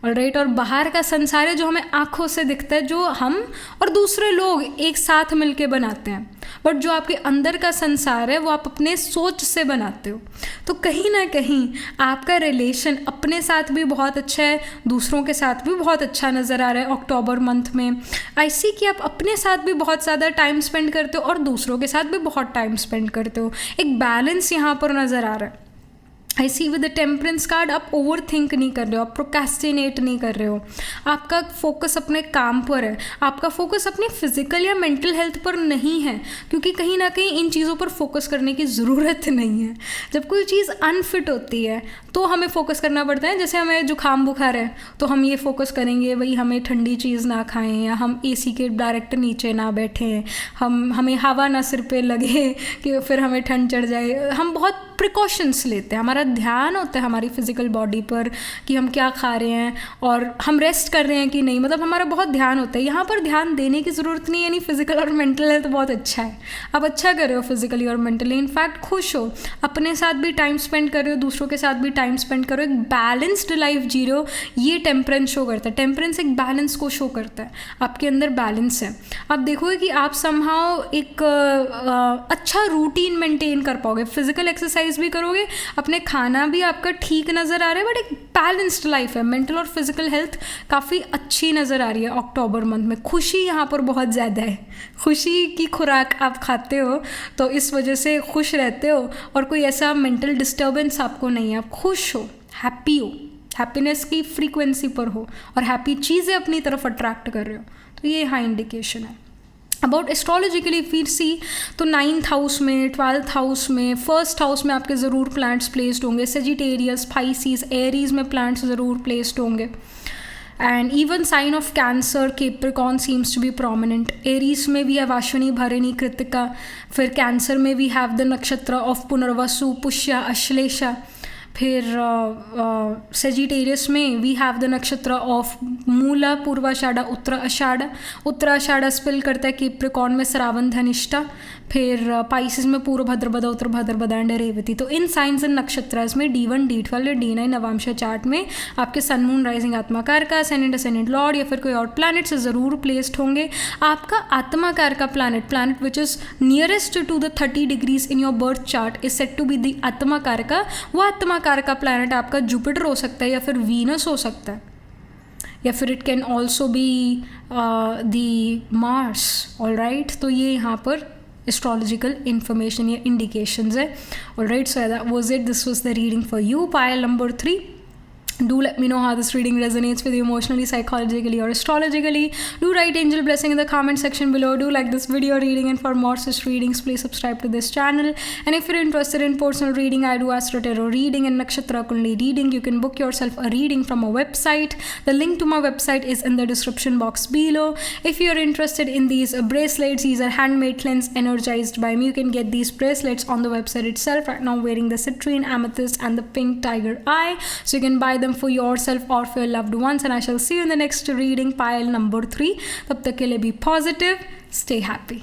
ऑलराइट. और बाहर का संसार है जो हमें आँखों से दिखता है, जो हम और दूसरे लोग एक साथ मिलके बनाते हैं. बट जो आपके अंदर का संसार है वो आप अपने सोच से बनाते हो. तो कहीं ना कहीं आपका रिलेशन अपने साथ भी बहुत अच्छा है, दूसरों के साथ भी बहुत अच्छा नज़र आ रहा है अक्टूबर मंथ में. आई सी कि आप अपने साथ भी बहुत ज़्यादा टाइम स्पेंड करते हो और दूसरों के साथ भी बहुत टाइम स्पेंड करते हो. एक बैलेंस यहाँ पर नज़र आ रहा है. I C with the temperance card आप ओवर थिंक नहीं कर रहे हो, आप प्रोक्रेस्टिनेट नहीं कर रहे हो. आपका फोकस अपने काम पर है, आपका फोकस अपनी फिजिकल या मेंटल हेल्थ पर नहीं है, क्योंकि कहीं ना कहीं इन चीज़ों पर फोकस करने की ज़रूरत नहीं है. जब कोई चीज़ अनफिट होती है तो हमें फोकस करना पड़ता है. जैसे हमें जुकाम बुखार है तो हम ये फोकस करेंगे भाई हमें ठंडी चीज़ ना खाएं, या हम एसी के डायरेक्ट नीचे ना बैठें, हमें हवा ना सिर पे लगे कि फिर हमें ठंड चढ़ जाए. हम बहुत प्रिकॉशंस लेते हैं, हमारा ध्यान होता है हमारी फिजिकल बॉडी पर कि हम क्या खा रहे हैं और हम रेस्ट कर रहे हैं कि नहीं. मतलब हमारा बहुत ध्यान होता है. यहाँ पर ध्यान देने की ज़रूरत नहीं है. यानी फिजिकल और मेंटल हेल्थ बहुत अच्छा है, आप अच्छा कर रहे हो फिजिकली और मेंटली. इनफैक्ट खुश हो, अपने साथ भी टाइम स्पेंड कर रहे हो, दूसरों के साथ भी टाइम स्पेंड करो, एक बैलेंस्ड लाइफ जी रहे हो. ये टेम्परेंस शो करता है. टेम्परेंस एक बैलेंस को शो करता है, आपके अंदर बैलेंस है. आप देखोगे कि आप समहाउ एक अच्छा रूटीन मेंटेन कर पाओगे, फिजिकल एक्सरसाइज भी करोगे, अपने खाना भी आपका ठीक नज़र आ रहा है, बट एक बैलेंस्ड लाइफ है. मेंटल और फिजिकल हेल्थ काफ़ी अच्छी नज़र आ रही है अक्टूबर मंथ में. खुशी यहाँ पर बहुत ज़्यादा है, खुशी की खुराक आप खाते हो तो इस वजह से खुश रहते हो, और कोई ऐसा मेंटल डिस्टर्बेंस आपको नहीं है. आप खुश हो, हैप्पी हो, हैप्पीनेस की फ्रीक्वेंसी पर हो और हैप्पी चीज़ें अपनी तरफ अट्रैक्ट कर रहे हो. तो ये हाँ इंडिकेशन है. अबाउट एस्ट्रोलॉजिकली फिर सी तो 9th हाउस में, 12th हाउस में, 1st हाउस में आपके ज़रूर प्लैनेट्स प्लेस्ड होंगे. सेजिटेरियस, स्पाइसीज, एरीज में प्लैनेट्स ज़रूर प्लेस्ड होंगे. And even sign of Cancer, Capricorn seems to be prominent. Aries में वी हैव अश्विनी, भरणी, कृतिका. फिर कैंसर में we have the nakshatra of Punarvasu, Pushya, Ashlesha. फिर सेजिटेरियस में we have the nakshatra of Moola, Purvashadha, Uttarashadha spill करता है केप्रिकॉन में श्रावण, धनिष्ठा. फिर पाइसिस में पूर्व भद्रपदा, उत्तर भद्रपदा एंड रेवती. तो इन साइंस एंड नक्षत्रास में D1, D12 या D9 नवांश चार्ट में आपके सन, मून, राइजिंग आत्माकार का, असेंडेंट, असेंडेंट लॉर्ड या फिर कोई और प्लैनेट से ज़रूर प्लेस्ड होंगे. आपका आत्माकार का planet which is nearest to the 30 degrees in your birth chart is set to be the आत्माकार का. वो आत्माकार का प्लैनेट आपका जुपिटर हो सकता है या फिर वीनस हो सकता है, या फिर it can also be the Mars. Alright. तो ये यहाँ पर astrological information या indications है. Alright, so that was it. This was the reading for you, pile number 3. Do let me know how this reading resonates with you emotionally, psychologically, or astrologically. Do write angel blessing in the comment section below. Do like this video reading, and for more such readings, please subscribe to this channel. And if you're interested in personal reading, I do Astro Tarot reading and Nakshatra Kundli reading. You can book yourself a reading from a website. The link to my website is in the description box below. If you're interested in these bracelets, these are handmade cleanse energized by me. You can get these bracelets on the website itself. Right now, I'm wearing the citrine, amethyst, and the pink tiger eye. So you can buy them for yourself or for your loved ones, and I shall see you in the next reading, pile number 3. Tab tak ke liye be positive, stay happy.